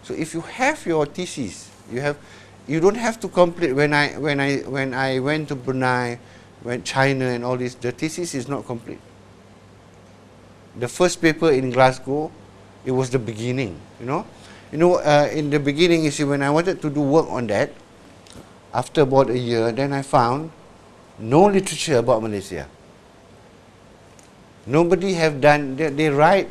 S5: So if you have your thesis, you don't have to complete. When I went to Brunei, China and all this, the thesis is not complete. The first paper in Glasgow, it was the beginning. In the beginning, you see, when I wanted to do work on that, after about a year, then I found no literature about Malaysia. Nobody have done. They write,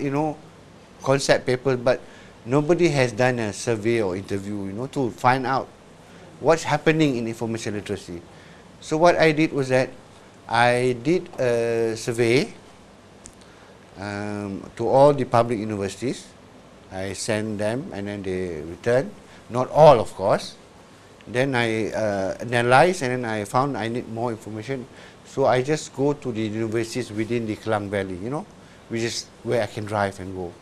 S5: concept papers, but nobody has done a survey or interview, to find out what's happening in information literacy. So what I did was that I did a survey to all the public universities. I sent them, and then they returned. Not all, of course. Then I analyzed, and then I found I need more information. So I just go to the universities within the Klang Valley, which is where I can drive and go.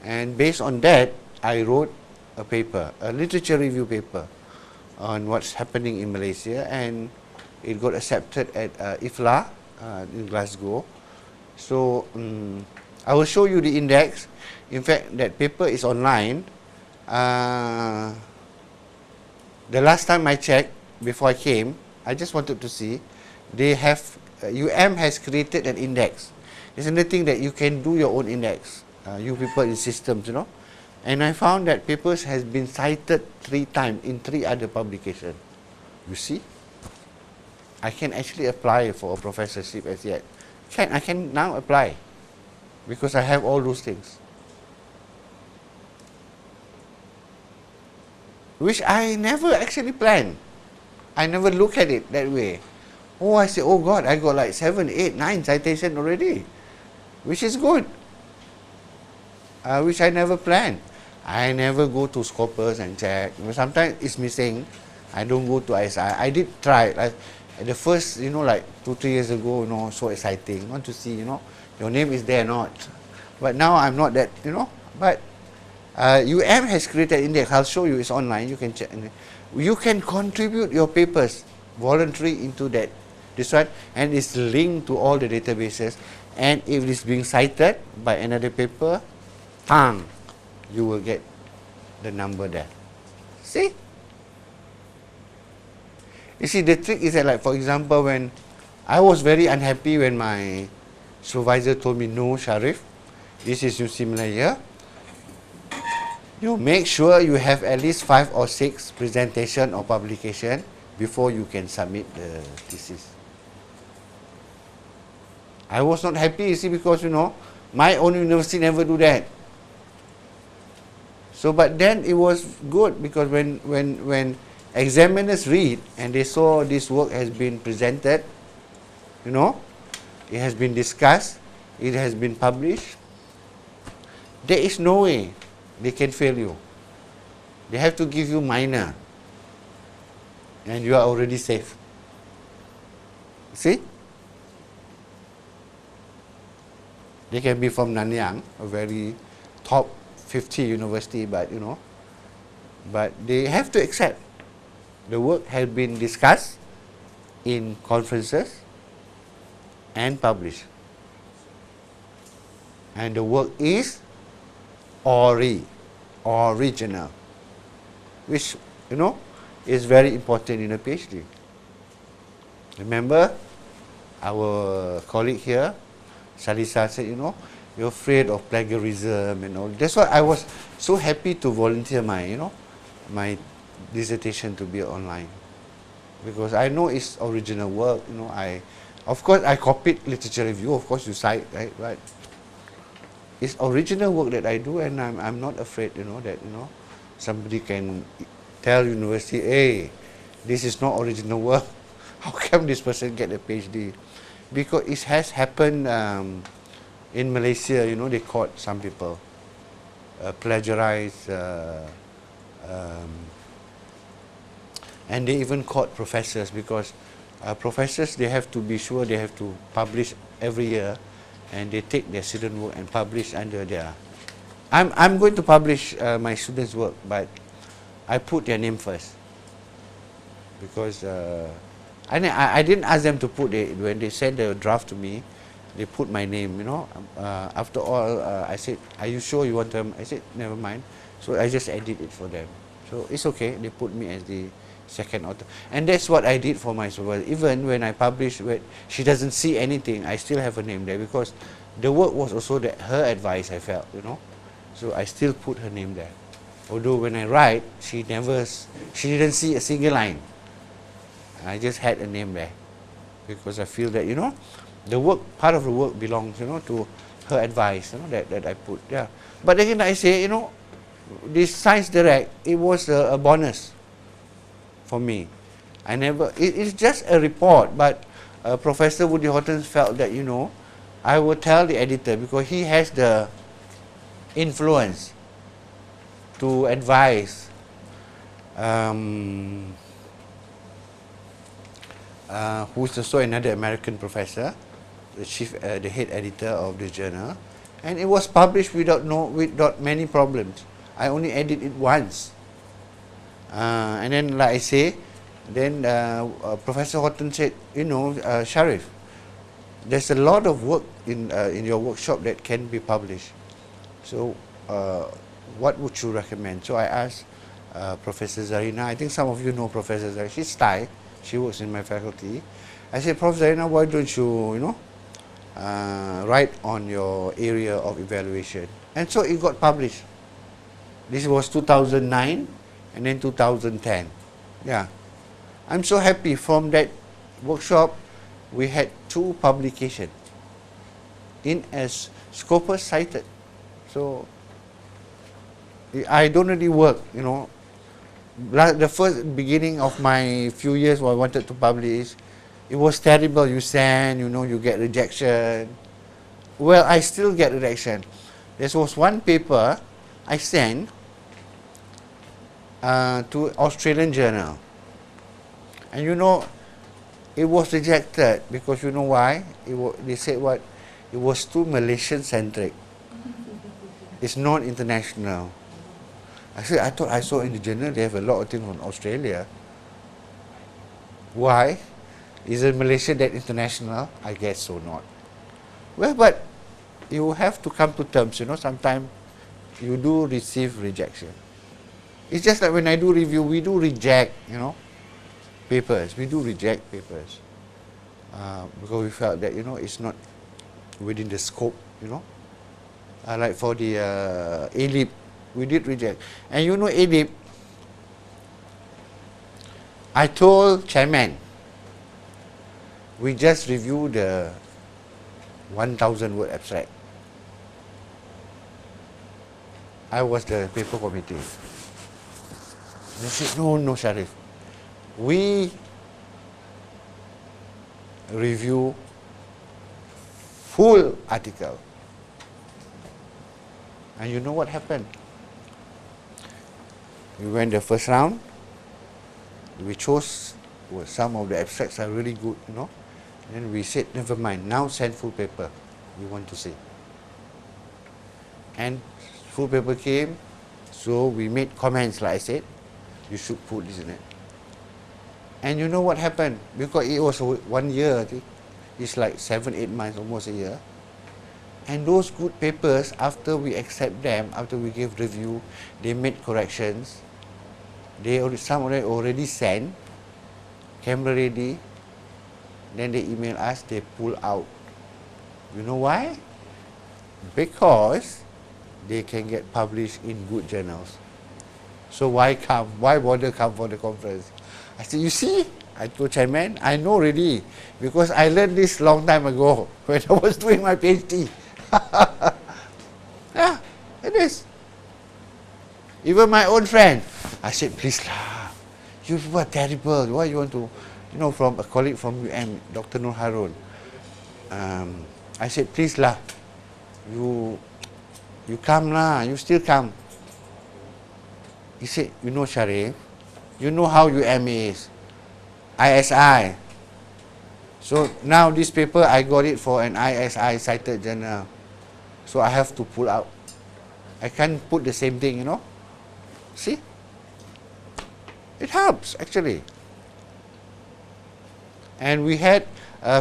S5: And based on that, I wrote a paper, a literature review paper on what's happening in Malaysia, and it got accepted at IFLA in Glasgow. So I will show you the index. In fact, that paper is online. The last time I checked, before I came, I just wanted to see. They have, has created an index. It's another thing that you can do your own index, you people in systems, And I found that papers has been cited 3 times in 3 other publications. You see? I can actually apply for a professorship as yet. I can now apply because I have all those things. Which I never actually planned. I never look at it that way. Oh, I say, oh God, I got like 7, 8, 9 citations already, which is good. Which I never planned. I never go to Scopus and check. Sometimes it's missing. I don't go to ISI. I did try. Like, the first, like 2-3 years ago, so exciting. Want to see, your name is there or not. But now I'm not that, But has created an index. I'll show you. It's online. You can check. You can contribute your papers voluntary into that. This one, and it's linked to all the databases. And if it's being cited by another paper, you will get the number there. See? You see, the trick is that, like, for example, when I was very unhappy when my supervisor told me, no, Sharif, this is UC Malaya. You make sure you have at least 5 or 6 presentation or publication before you can submit the thesis. I was not happy, you see, because, my own university never do that. So, but then it was good because when examiners read and they saw this work has been presented, it has been discussed, it has been published, there is no way they can fail you. They have to give you minor and you are already safe. See? They can be from Nanyang, a very top 50 university, but but they have to accept the work has been discussed in conferences and published. And the work is original, which, is very important in a PhD. Remember, our colleague here, Salisa, said, you're afraid of plagiarism and all. That's why I was so happy to volunteer my, my dissertation to be online. Because I know it's original work, of course I copied literature review, of course you cite, right? But it's original work that I do, and I'm not afraid, that, somebody can tell university, hey, this is not original work. How come this person get a PhD? Because it has happened in Malaysia, they caught some people, plagiarized, and they even caught professors because professors, they have to be sure they have to publish every year, and they take their student work and publish under their. I'm going to publish my students' work, but I put their name first because I didn't ask them to put it. When they sent the draft to me, they put my name, after all, I said, are you sure you want them? I said, never mind. So I just edit it for them. So it's okay. They put me as the second author. And that's what I did for my supervisor. Even when I publish, when she doesn't see anything, I still have a name there because the work was also her advice, I felt, So I still put her name there. Although when I write, she didn't see a single line. I just had a name there because I feel that, the work, part of the work belongs, to her advice, that I put. Yeah. But again, I say, this Science Direct, it was a bonus for me. It's just a report, but Professor Woody Horton felt that, I would tell the editor because he has the influence to advise who's also another American professor, the head editor of the journal, and it was published without many problems. I only edit it once, and then, like I say, then Professor Horton said, Sharif, there's a lot of work in your workshop that can be published. So, what would you recommend? So I asked Professor Zarina. I think some of you know Professor Zarina. She's Thai. She works in my faculty. I said, Prof. Zarina, why don't you, write on your area of evaluation? And so it got published. This was 2009 and then 2010. Yeah. I'm so happy. From that workshop, we had 2 publications in as Scopus cited. So I don't really work, The first beginning of my few years when I wanted to publish, it was terrible. You send, you get rejection. Well, I still get rejection. There was one paper I sent to Australian journal. And it was rejected because you know why? They said what? It was too Malaysian-centric. It's not international. I said, I thought I saw in the journal they have a lot of things on Australia. Why? Isn't Malaysia that international? I guess so not. Well, but you have to come to terms, sometimes you do receive rejection. It's just like when I do review, we do reject, papers. We do reject papers. Because we felt that, it's not within the scope, like for the ALIP, we did reject. And ALIP, I told chairman, we just review the 1,000 word abstract. I was the paper committee. They said, no, Sharif. We review full article. And you know what happened? We went the first round. We chose some of the abstracts are really good, And we said, never mind, now send full paper. We want to see. And full paper came, so we made comments like I said, you should put this in it. And you know what happened? Because it was 1 year, I think. It's like 7-8 months, almost a year. And those good papers, after we accept them, after we give review, they made corrections. Some of them already sent, camera ready. Then they email us, they pull out. You know why? Because they can get published in good journals. So why come? Why bother come for the conference? I said, you see, I told chairman, I know already, because I learned this long time ago when I was doing my PhD. Yeah, it is. Even my own friend, I said, please lah, you were terrible. Why you want to, from a colleague from UM, Dr. Nur Harun. I said, please lah, you come lah, you still come. He said, Sharif, you know how UM is, ISI. So now this paper, I got it for an ISI cited journal. So I have to pull out. I can't put the same thing, See? It helps, actually. And we had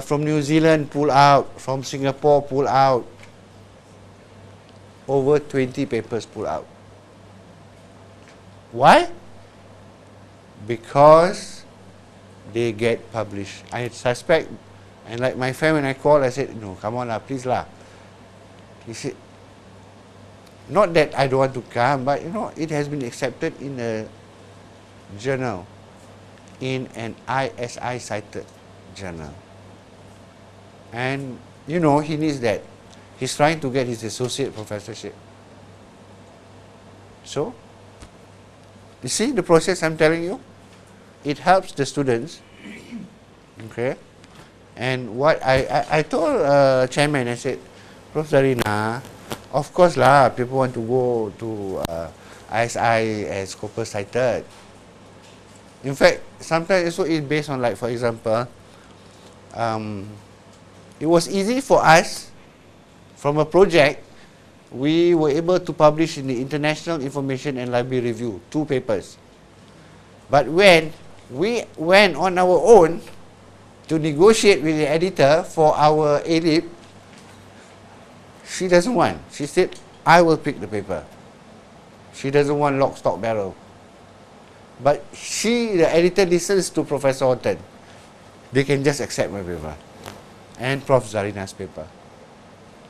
S5: from New Zealand pull out, from Singapore pull out. Over 20 papers pull out. Why? Because they get published. I suspect, and like my friend when I called, I said, no, come on lah, please lah. He said, not that I don't want to come, but it has been accepted in a journal, in an ISI cited journal. And he needs that. He's trying to get his associate professorship. So, you see the process I'm telling you? It helps the students. Okay? And what I told chairman, I said, Prof. Zarina, of course lah, people want to go to ISI as Scopus cited. In fact, sometimes also it's based on, like, for example, it was easy for us, from a project, we were able to publish in the International Information and Library Review, 2 papers. But when we went on our own to negotiate with the editor for our ALIP, she doesn't want. She said, I will pick the paper. She doesn't want lock, stock, barrel. But the editor listens to Professor Horton. They can just accept my paper. And Prof. Zarina's paper.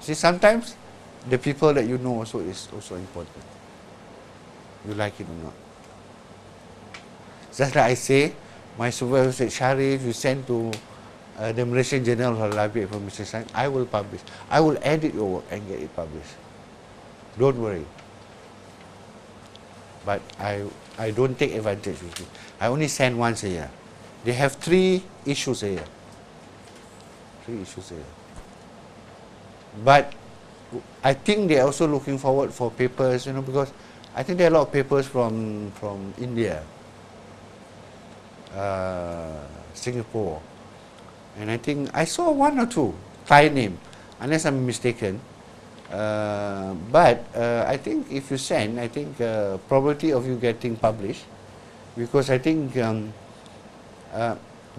S5: See, sometimes the people that you know also is also important. You like it or not. Just like I say, my supervisor said, Sharif, you send to the Malaysian Journal of Library Information Science, I will publish. I will edit your work and get it published. Don't worry. But I don't take advantage of it. I only send once a year. They have 3 issues a year. 3 issues a year. But I think they are also looking forward for papers, because I think there are a lot of papers from India, Singapore, and I think I saw 1 or 2 Thai name, unless I'm mistaken. But I think if you send, I think probability of you getting published, because I think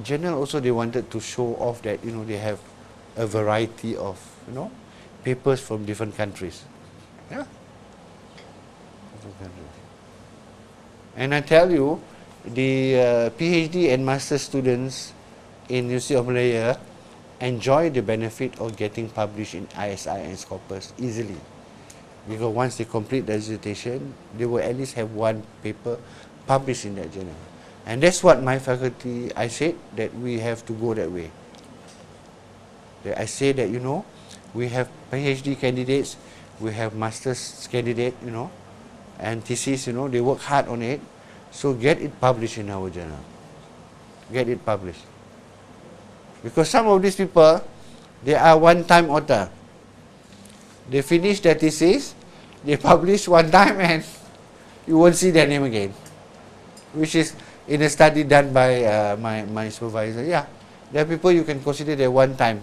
S5: journal also they wanted to show off that they have a variety of papers from different countries. Yeah. Different countries. And I tell you, the PhD and master students in University of Malaya enjoy the benefit of getting published in ISI and Scopus easily. Because once they complete their dissertation, they will at least have 1 paper published in that journal. And that's what my faculty, I said that we have to go that way. That I say that, we have PhD candidates, we have master's candidate, and thesis, they work hard on it. So get it published in our journal. Get it published. Because some of these people, they are one-time author. They finish their thesis, they publish one time, and you won't see their name again. Which is in a study done by my supervisor. Yeah, there are people you can consider they one time.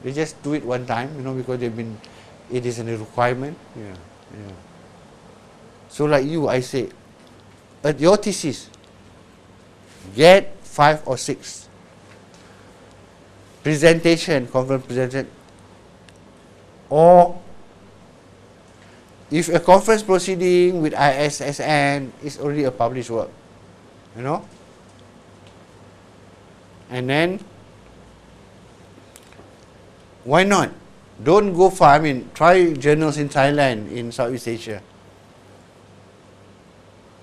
S5: They just do it one time, because it is a requirement. Yeah. So like you, I say, at your thesis, get 5 or 6 presentation, conference presentation, or if a conference proceeding with ISSN is already a published work, and then why not? Don't go far. Try journals in Thailand, in Southeast Asia.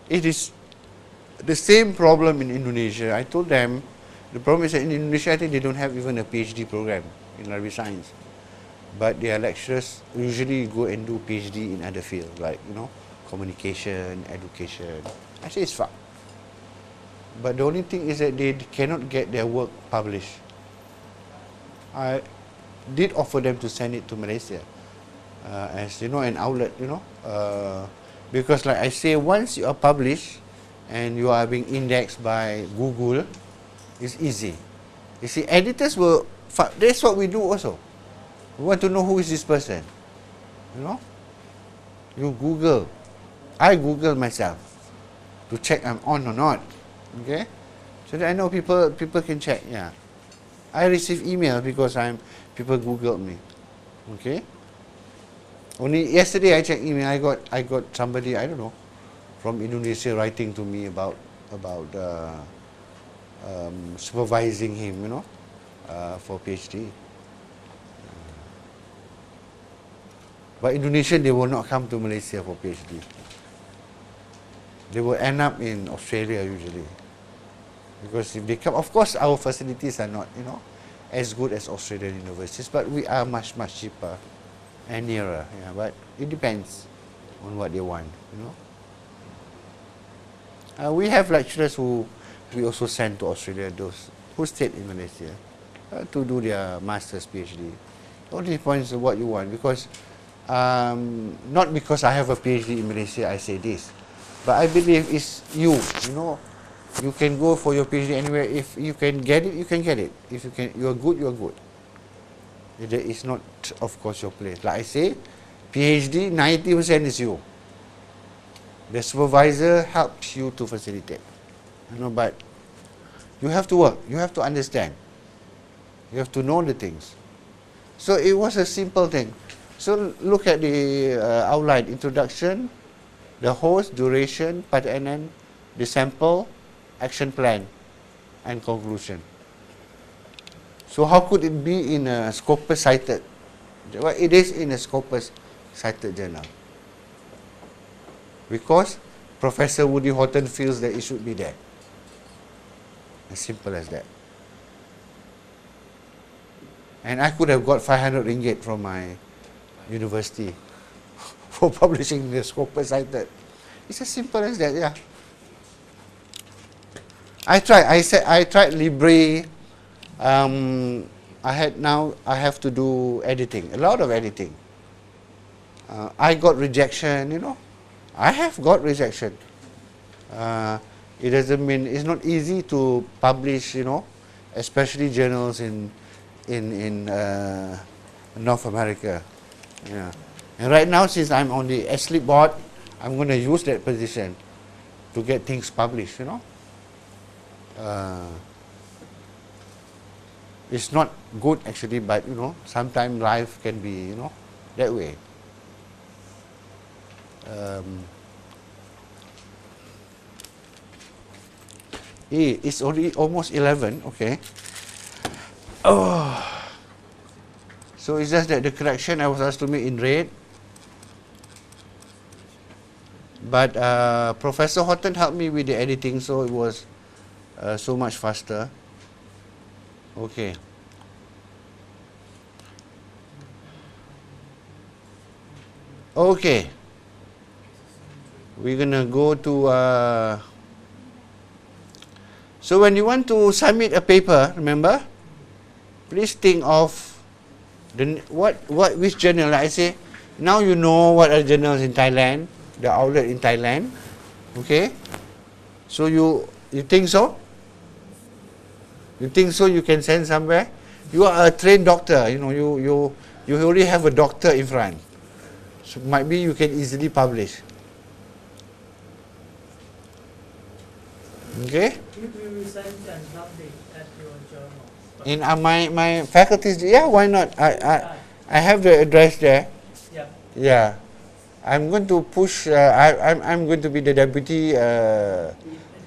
S5: It is the same problem in Indonesia. I told them, the problem is that in Indonesia, I think they don't have even a PhD program in library science. But their lecturers usually go and do PhD in other fields, like, communication, education. I say it's fine. But the only thing is that they cannot get their work published. I did offer them to send it to Malaysia as, an outlet, because like I say, once you are published and you are being indexed by Google, it's easy. You see, editors will, that's what we do also. We want to know who is this person, You Google. I Google myself to check I'm on or not, okay? So that I know people can check, yeah. I receive emails because people Googled me, okay? Only yesterday I checked email, I got somebody, I don't know, from Indonesia writing to me about supervising him, for PhD. But Indonesian, they will not come to Malaysia for PhD. They will end up in Australia usually. Because if they come, of course our facilities are not, as good as Australian universities, but we are much, much cheaper and nearer. Yeah, but it depends on what they want, we have lecturers who we also send to Australia, those who stayed in Malaysia to do their master's PhD. It all depends on what you want, because not because I have a PhD in Malaysia I say this, but I believe it's you can go for your PhD anywhere. If you can get it, you can get it. If you are good, you are good. It is not, of course, your place. Like I say, PhD, 90% is you. The supervisor helps you to facilitate. But you have to work. You have to understand. You have to know the things. So it was a simple thing. So look at the outline, introduction, the host, duration, and then the sample, action plan, and conclusion. So how could it be in a Scopus cited? Well, it is in a Scopus cited journal. Because Professor Woody Horton feels that it should be there. As simple as that. And I could have got 500 ringgit from my university for publishing the Scopus cited. It's as simple as that, yeah. I tried Libre. I have to do editing, a lot of editing. I got rejection, you know. I have got rejection. It doesn't mean it's not easy to publish, you know, especially journals in North America. Yeah. And right now, since I'm on the SLIP board, I'm going to use that position to get things published, you know. It's not good actually, but you know, sometimes life can be, you know, that way. It's already almost 11, okay. Oh. So it's just that the correction I was asked to make in red. But Professor Horton helped me with the editing, so it was so much faster. Okay. Okay. We're gonna go to. So when you want to submit a paper, remember, please think of which journal. Like I say, now you know what are journals in Thailand, the outlet in Thailand. Okay. So you think so? You think so? You can send somewhere. You are a trained doctor. You know you already have a doctor in front. So might be you can easily publish. Okay.
S4: We will send an update at your journal.
S5: In my faculties, yeah, why not? I have the address there.
S4: Yeah.
S5: Yeah. I'm going to push. I'm going to be the deputy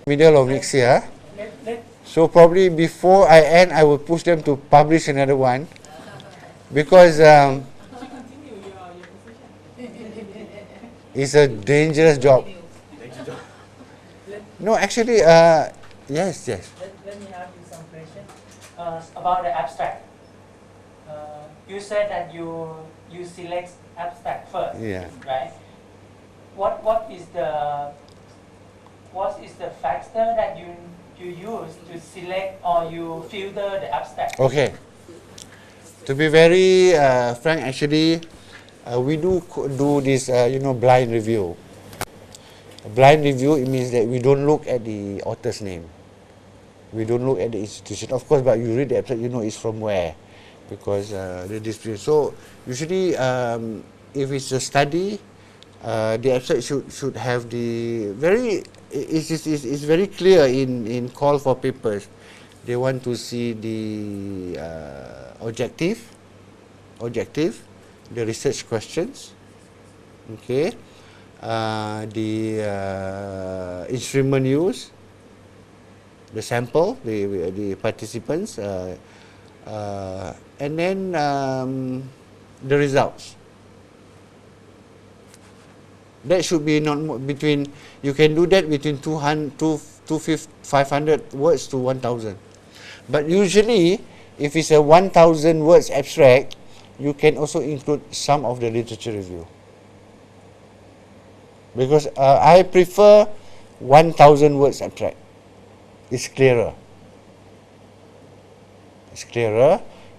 S5: middle of next year. So probably before I end, I will push them to publish another one, because it's a dangerous job. No, actually, yes.
S4: Let me ask you some questions about the abstract. You said that you select abstract first,
S5: Yeah.
S4: right? What is the factor that you use to select or you filter the abstract?
S5: Okay. To be very frank, actually, we do this, blind review. A blind review, it means that we don't look at the author's name. We don't look at the institution, of course, but you read the abstract, you know it's from where, because the discipline. So usually, if it's a study, the abstract should have the very. It's very clear in call for papers. They want to see the objective, the research questions, okay, the instrument used, the sample, the participants, and then the results. That should be not between. You can do that between 500 words to 1,000. But usually, if it's a 1,000 words abstract, you can also include some of the literature review. Because I prefer 1,000 words abstract. It's clearer.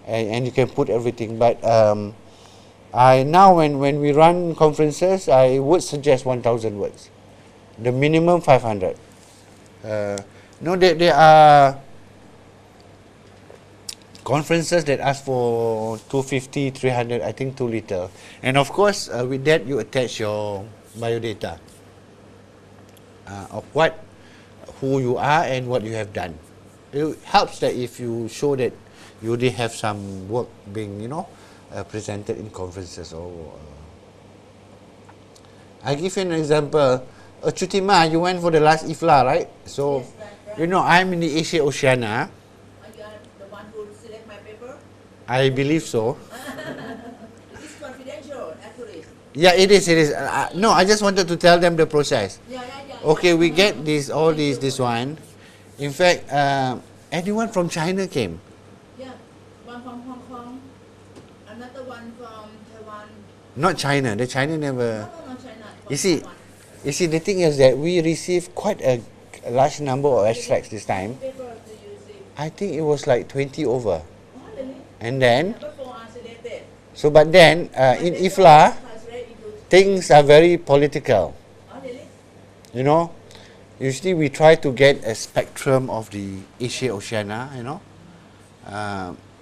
S5: And you can put everything. But now when we run conferences, I would suggest 1,000 words. The minimum 500. There are conferences that ask for 250, 300, I think too little. And of course, with that you attach your biodata of who you are and what you have done. It helps that if you show that you already have some work being, presented in conferences. Or I give you an example. Chutima, you went for the last IFLA, right? So,
S3: Yes, that's right.
S5: you know, I'm in the Asia Oceania.
S3: Are you are the one who select my paper?
S5: I believe so.
S3: It is confidential, accurate.
S5: Yeah, it is. It is. No, I just wanted to tell them the process.
S3: Yeah.
S5: Okay, we get this, all this one. In fact, anyone from China came.
S3: Yeah, one from Hong Kong, another one from Taiwan.
S5: Not China. The China never.
S3: No, China. from
S5: You see,
S3: Taiwan.
S5: you see, the thing is that we received quite a large number of extracts this time.
S3: Paper do you see?
S5: I think it was like 20 over.
S3: Oh, really?
S5: And then,
S3: Number 4 are selected.
S5: so but then in IFLA,
S3: Translate into.
S5: things are very political.
S3: Oh, really?
S5: You know, usually we try to get a spectrum of the Asia Oceania. You know,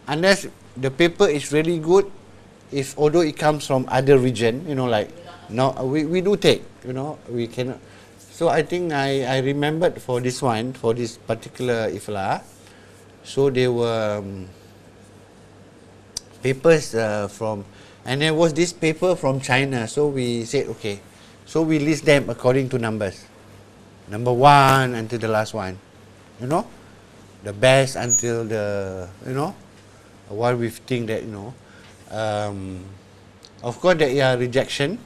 S5: unless the paper is really good, if although it comes from other region, you know, like no, we do take. You know, we cannot. So I think I remembered for this one, for this particular IFLA. So there were papers from, and there was this paper from China. So we said, okay, so we list them according to numbers. Number 1 until the last one, you know, the best until the, you know, what we think that, you know, of course there are rejection.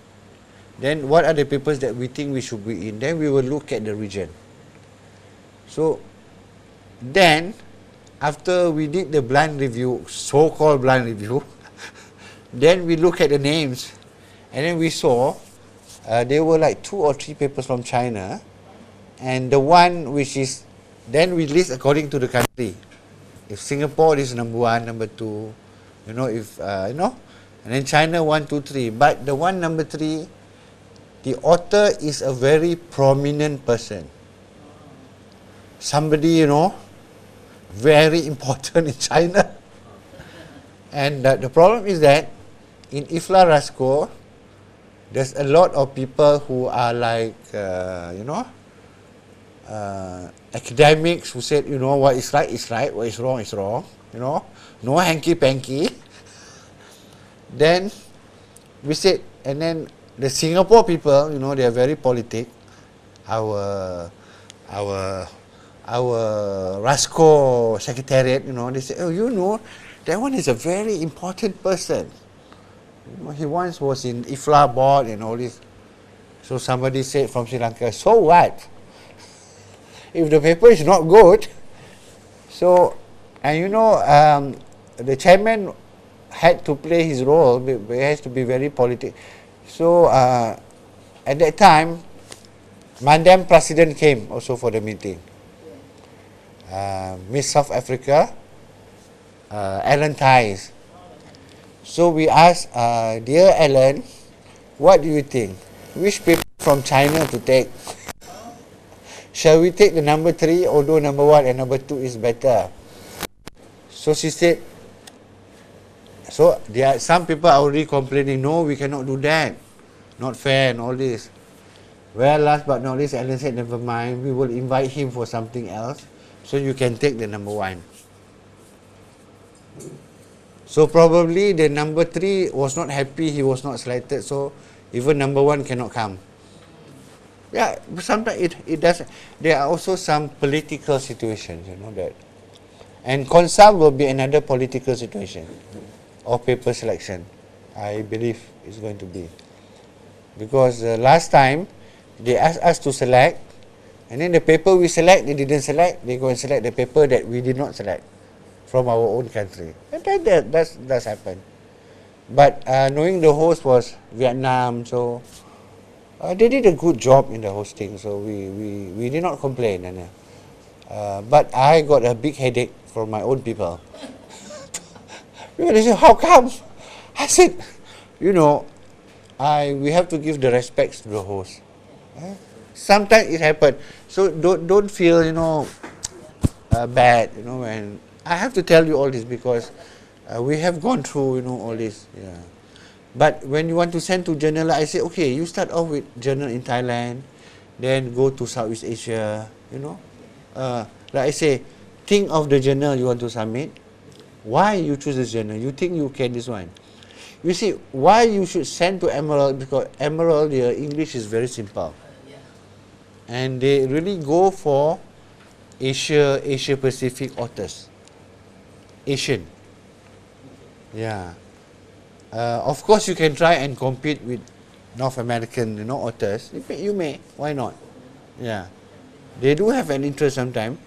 S5: Then what are the papers that we think we should be in? Then we will look at the region. So then, after we did the blind review, so-called blind review, then we look at the names, and then we saw there were like 2 or 3 papers from China, and the one which is, then we list according to the country. If Singapore is number 1, number 2, you know, if you know, and then China 1, 2, 3. But the one number 3, the author is a very prominent person. Somebody, you know, very important in China. And the problem is that in IFLA Rasco, there's a lot of people who are like, you know, academics who said, you know, what is right is right, what is wrong, you know, no hanky-panky. Then we said, and then the Singapore people, you know, they are very politic. Our Rasco secretariat, you know, they say, oh, you know, that one is a very important person. You know, he once was in IFLA board and all this. So somebody said from Sri Lanka, so what? If the paper is not good, so, and you know, the chairman had to play his role, but he has to be very politic. So at that time, Madam President came also for the meeting. Miss South Africa, Ellen Ties. So we asked, dear Ellen, what do you think? Which paper from China to take? Shall we take the number 3, although number 1 and number 2 is better? So she said, so there are some people are already complaining, no, we cannot do that. Not fair and all this. Well, last but not least, Ellen said, never mind, we will invite him for something else. So you can take the number 1. So probably the number 3 was not happy, he was not selected, so even number 1 cannot come. Yeah, sometimes it does. There are also some political situations, you know that. And consult will be another political situation or paper selection, I believe it's going to be. Because last time, they asked us to select, and then the paper we select, they didn't select, they go and select the paper that we did not select from our own country. And that does happen. But knowing the host was Vietnam, so they did a good job in the hosting, so we did not complain. And, but I got a big headache from my own people. They said, how come? I said, you know, we have to give the respects to the host. Sometimes it happens. So don't feel, you know, bad, you know, when I have to tell you all this because we have gone through, you know, all this. Yeah. But when you want to send to journal, I say, okay, you start off with journal in Thailand, then go to Southeast Asia, you know. Like I say, think of the journal you want to submit. Why you choose this journal? You think you can this one. You see, why you should send to Emerald, because Emerald, their English is very simple. and they really go for Asia Pacific authors. Asian. Yeah. Of course, you can try and compete with North American, authors. You may. Why not? Yeah. They do have an interest sometimes.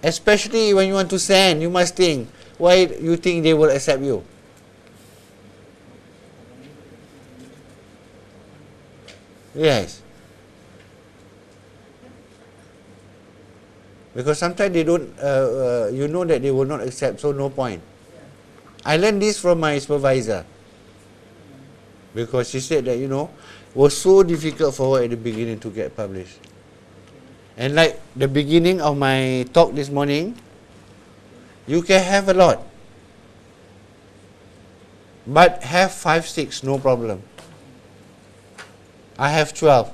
S5: Especially when you want to send, you must think, why you think they will accept you? Yes. Because sometimes they don't, you know that they will not accept, so no point. I learned this from my supervisor. Because she said that, it was so difficult for her at the beginning to get published. And like the beginning of my talk this morning, you can have a lot. But have 5, 6, no problem. I have 12.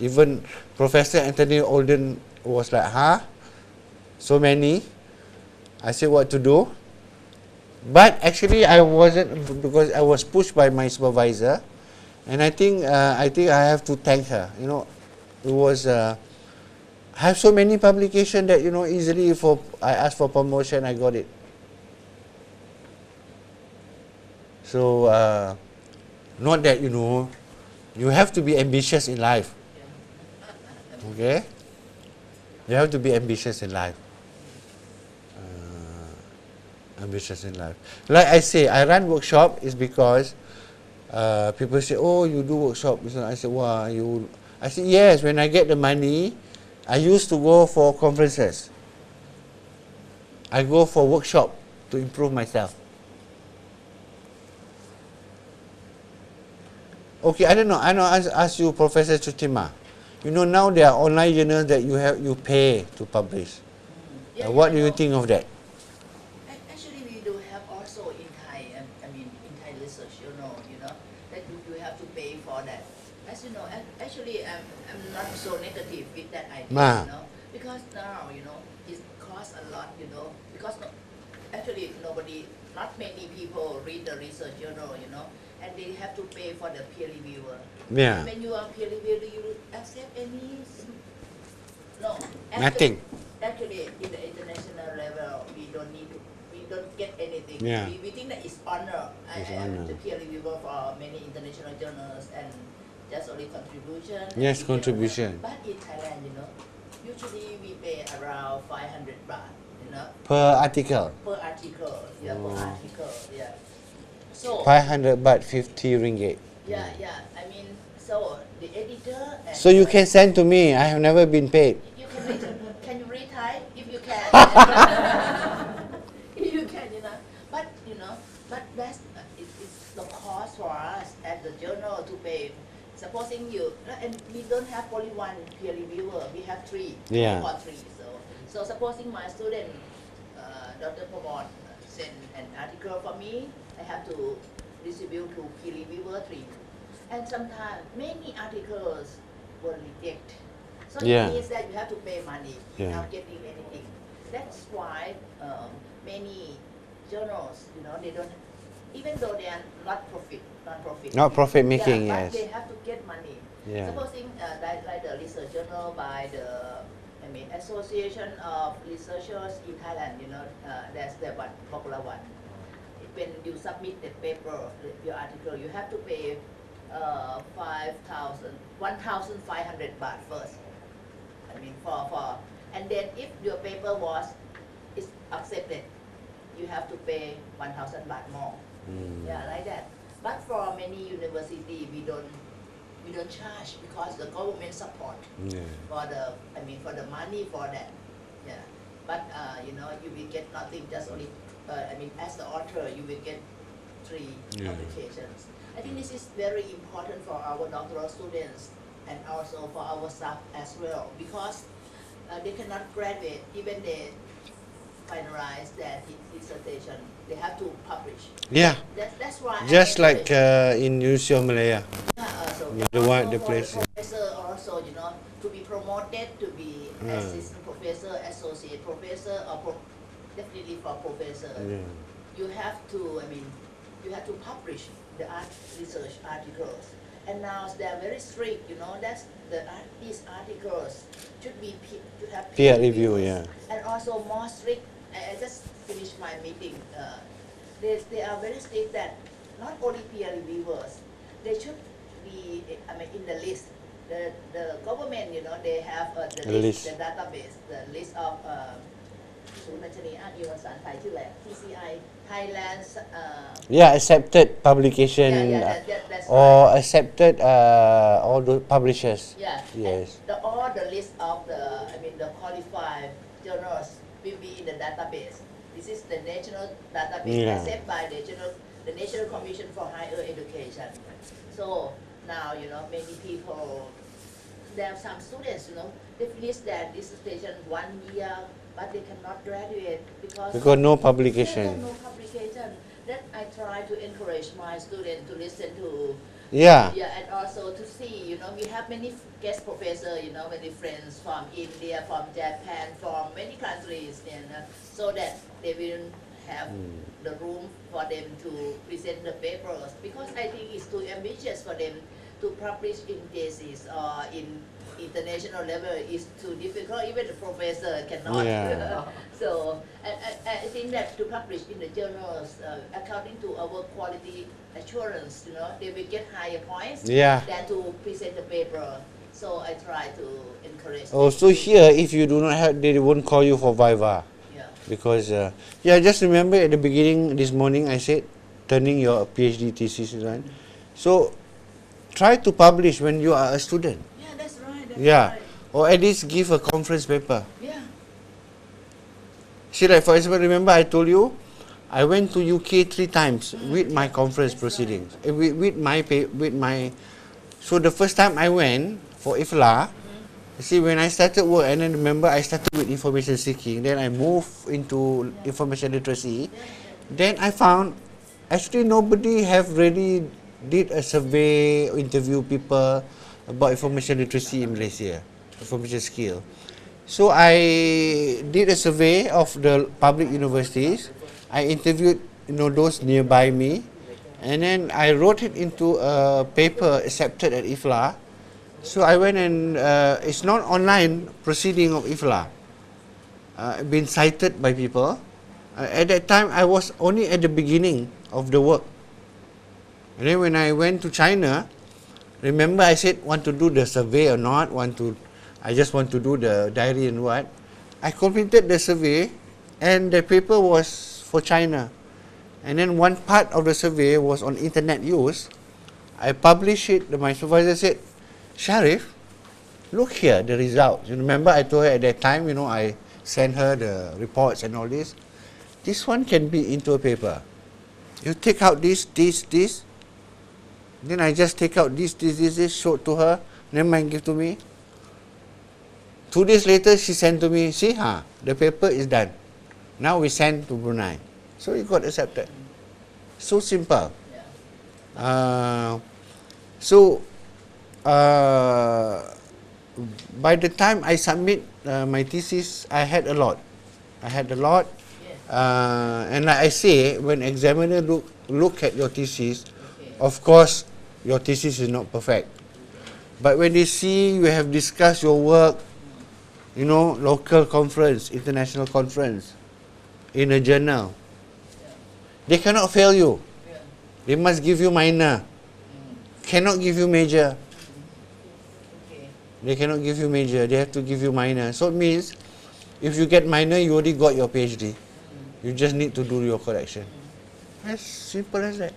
S5: Even Professor Anthony Olden was like, huh? So many? I said what to do. But actually I wasn't, because I was pushed by my supervisor. And I think I have to thank her. It was, I have so many publications that, easily I asked for promotion, I got it. So, not that, you have to be ambitious in life. Okay? You have to be ambitious in life. Ambitious in life. Like I say, I run workshop is because people say, oh, you do workshop. I said, wow, you... I said, yes, when I get the money, I used to go for conferences. I go for workshop to improve myself. Okay, I don't know. I ask you, Professor Chutima. Now there are online journals that you pay to publish. What do you think of that?
S3: Actually, we do have also in Thai, in Thai research journal, that you have to pay for that. As you know, actually, I'm not so negative with that idea, because now, it costs a lot, because actually not many people read the research journal, and they have to pay for the peer reviewer.
S5: Yeah.
S3: When you are peer reviewer, do you accept any? No.
S5: Nothing.
S3: Actually, in the international level, we don't get anything.
S5: Yeah.
S3: We think that it's honor. I am the peer reviewer for many international journals and just only contribution.
S5: Yes, contribution.
S3: But in Thailand, usually we pay around 500 baht,
S5: Per article.
S3: Per article, yeah, per article, yeah. So
S5: 500 baht, 50 ringgit.
S3: yeah. I mean, so the editor. And
S5: So you can send to me. I have never been paid.
S3: You can read. Can you read Thai? If you can. If you can, But that's it's the cost for us at the journal to pay. Supposing you, and we don't have only one peer reviewer. We have 3.
S5: Yeah.
S3: Or 3. So supposing my student, Dr. Pramod, send an article for me, I have to distribute to peer reviewer 3. And sometimes many articles were rejected. So
S5: Yeah.
S3: it means that you have to pay money
S5: Yeah.
S3: without getting anything. That's why many journals, they don't, even though they are non-profit.
S5: Not profit making,
S3: but
S5: yes.
S3: they have to get money.
S5: Yeah.
S3: Supposing like the research journal by the Association of Researchers in Thailand, that's the one popular one. When you submit the paper, your article, you have to pay 1,500 baht first. For and then if your paper is accepted, you have to pay 1,000 baht more. Yeah, like that. But for many university, we don't charge because the government support for the money for that. Yeah. But you will get nothing. Just only as the author, you will get 3 publications. I think this is very important for our doctoral students and also for our staff as well, because they cannot graduate even they finalize their dissertation. They have to publish.
S5: Yeah.
S3: That's why.
S5: Just like in University of Malaya.
S3: So
S5: the place.
S3: For the professor also, to be promoted to be assistant professor, associate professor, or definitely for professor, you have to. You have to publish the research articles, And now they are very strict, you know, that's these articles should have
S6: Peer review,
S3: reviewers.
S6: yeah.
S3: And also more strict, I just finished my meeting, they are very strict that not only peer reviewers, they should be, I mean, in the list. The government, you know, they have the list, the database, the list of ศูนย์ดัชนีอ้างอิงภาษาไทยชื่ออะไร TCI Thailand's
S6: Yeah, accepted publication
S3: that's
S6: or
S3: right.
S6: accepted all the publishers.
S3: Yeah.
S6: Yes.
S3: And all the list of the qualified journals will be in the database. This is the national database
S6: Yeah.
S3: accepted by the National Commission for Higher Education. So now, you know, many people, there are some students, you know, they finish their dissertation 1 year, but they cannot graduate because
S6: No publication.
S3: No publication. Then I try to encourage my students to listen to.
S6: Yeah.
S3: Yeah, and also to see, you know, we have many guest professors, you know, many friends from India, from Japan, from many countries, and so that they will have the room for them to present the papers. Because I think it's too ambitious for them to publish in thesis or in international level is too difficult. Even the professor cannot.
S6: Yeah.
S3: So I think that to publish in the journals, according to our quality assurance, you know, they will get higher points
S6: Yeah.
S3: than to present the paper. So I try to encourage.
S6: Also here, if you do not have, they won't call you for Viva.
S3: Yeah.
S6: Because, just remember at the beginning this morning I said, turning your PhD thesis on. So, try to publish when you are a student.
S3: Yeah, that's right.
S6: Yeah. Or at least give a conference paper.
S3: Yeah.
S6: See, like for example, remember I told you, I went to UK 3 times with my conference proceedings. With my. So the first time I went for IFLA, see when I started work, and then remember I started with information seeking, then I moved into information literacy. Then I found actually nobody have really did a survey, interview people about information literacy in Malaysia, information skill. So I did a survey of the public universities. I interviewed, you know, those nearby me, and then I wrote it into a paper accepted at IFLA. So I went and it's not online proceeding of IFLA. Been cited by people. At that time I was only at the beginning of the work. And then when I went to China, remember I said want to do the survey or not, I just want to do the diary and what. I completed the survey and the paper was for China. And then one part of the survey was on internet use. I published it, my supervisor said, Sharif, look here, the results. You remember I told her at that time, you know, I sent her the reports and all this. This one can be into a paper. You take out this. Then I just take out this, showed to her, then mine give to me. 2 days later, she sent to me, see, the paper is done. Now we send to Brunei. So it got accepted. So simple. By the time I submit my thesis, I had a lot. And like I say, when examiner look at your thesis, of course, your thesis is not perfect. But when they see you have discussed your work, you know, local conference, international conference, in a journal, they cannot fail you. They must give you minor. Cannot give you major. They cannot give you major. They have to give you minor. So it means, if you get minor, you already got your PhD. You just need to do your correction. As simple as that.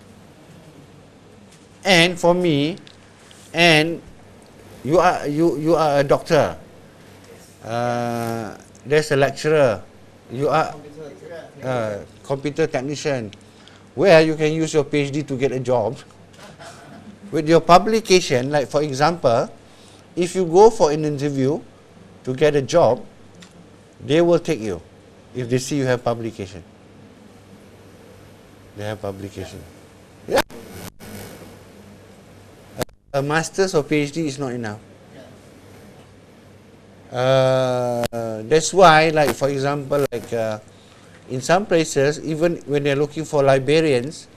S6: And for me, and you are a doctor. There's a lecturer. You are a computer technician. Where you can use your PhD to get a job. With your publication, like for example, if you go for an interview to get a job, they will take you if they see you have publication. They have publication. Yeah. A master's or PhD is not enough. That's why, like for example, like in some places, even when they're looking for librarians,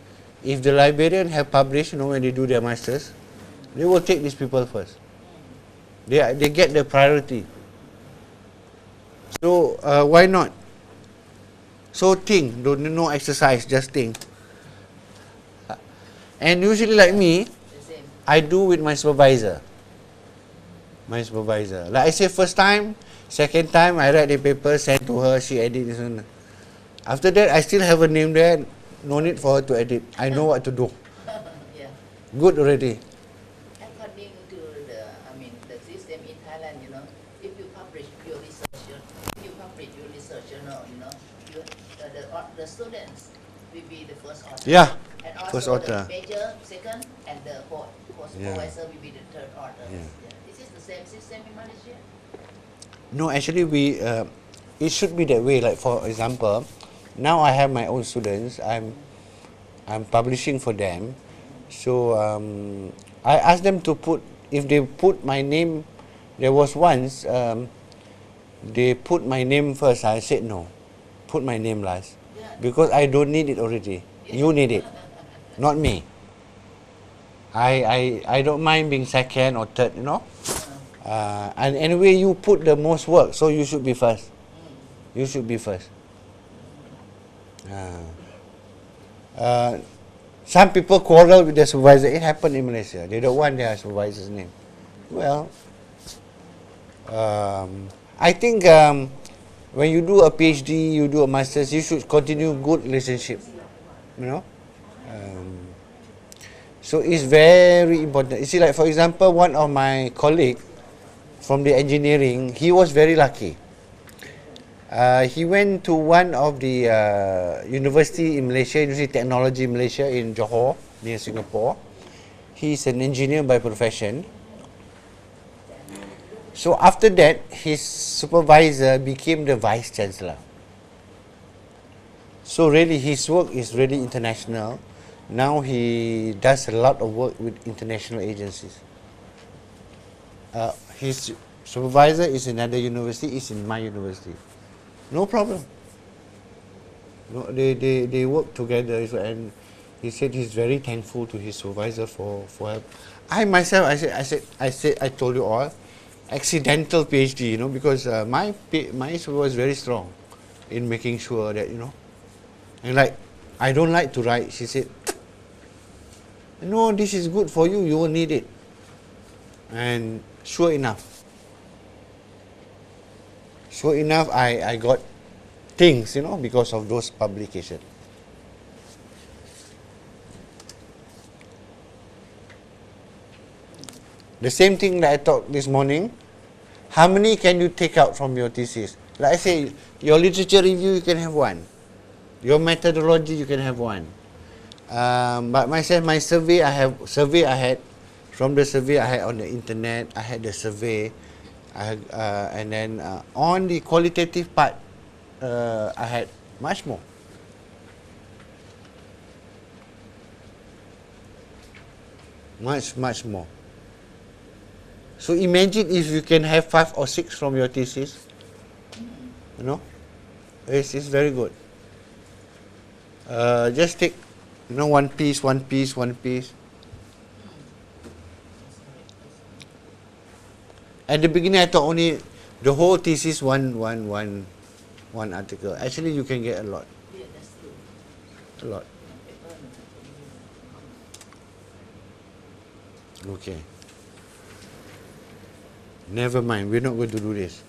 S6: if the librarian have published, you know, when they do their masters, They will take these people first. They get the priority. So why not? So think, no exercise, just think. And usually like me,
S3: The same.
S6: I do with my supervisor. Like I say, first time, second time, I write the paper, send to her, she edit this one. After that, I still have a name there, no need for her to edit. I know what to do.
S3: Yeah.
S6: Good already.
S3: According to the system in Thailand, if you publish your research, journal, the students will be the first author.
S6: Yeah,
S3: And also
S6: first author.
S3: the major second and the
S6: Yeah.
S3: supervisor will be the third author.
S6: Yeah.
S3: This is the same system in Malaysia.
S6: No, actually, it should be that way. Like for example, now I have my own students. I'm publishing for them. So I ask them to put, if they put my name, there was once they put my name first. I said no, put my name last, because I don't need it already. You need it, not me. I don't mind being second or third, and anyway, you put the most work, so you should be first. You should be first. Some people quarrel with their supervisor. It happened in Malaysia. They don't want their supervisor's name. Well, I think when you do a PhD, you do a master's, you should continue good relationship. So it's very important. You see, like for example, one of my colleague from the engineering, he was very lucky. He went to one of the university in Malaysia, University of Technology in Malaysia in Johor, near Singapore. He's an engineer by profession. So after that, his supervisor became the vice chancellor. So really, his work is really international. Now he does a lot of work with international agencies. His supervisor is in another university, is in my university. No problem. No, they work together, and he said he's very thankful to his supervisor for help. I myself, I told you all, accidental PhD, because my supervisor was very strong in making sure that, and like, I don't like to write. She said, no, this is good for you, you will need it. And sure enough, I got things, because of those publications. The same thing that I taught this morning. How many can you take out from your thesis? Like I say, your literature review, you can have one. Your methodology, you can have one. But myself, my survey, I had. From the survey I had on the internet, I had the survey. And then on the qualitative part, I had much more. Much more. So imagine if you can have 5 or 6 from your thesis. It's very good. Just take, one piece. At the beginning, I thought only the whole thesis one article. Actually, you can get a lot.
S3: Yeah, that's true.
S6: A lot. Okay. Never mind. We're not going to do this.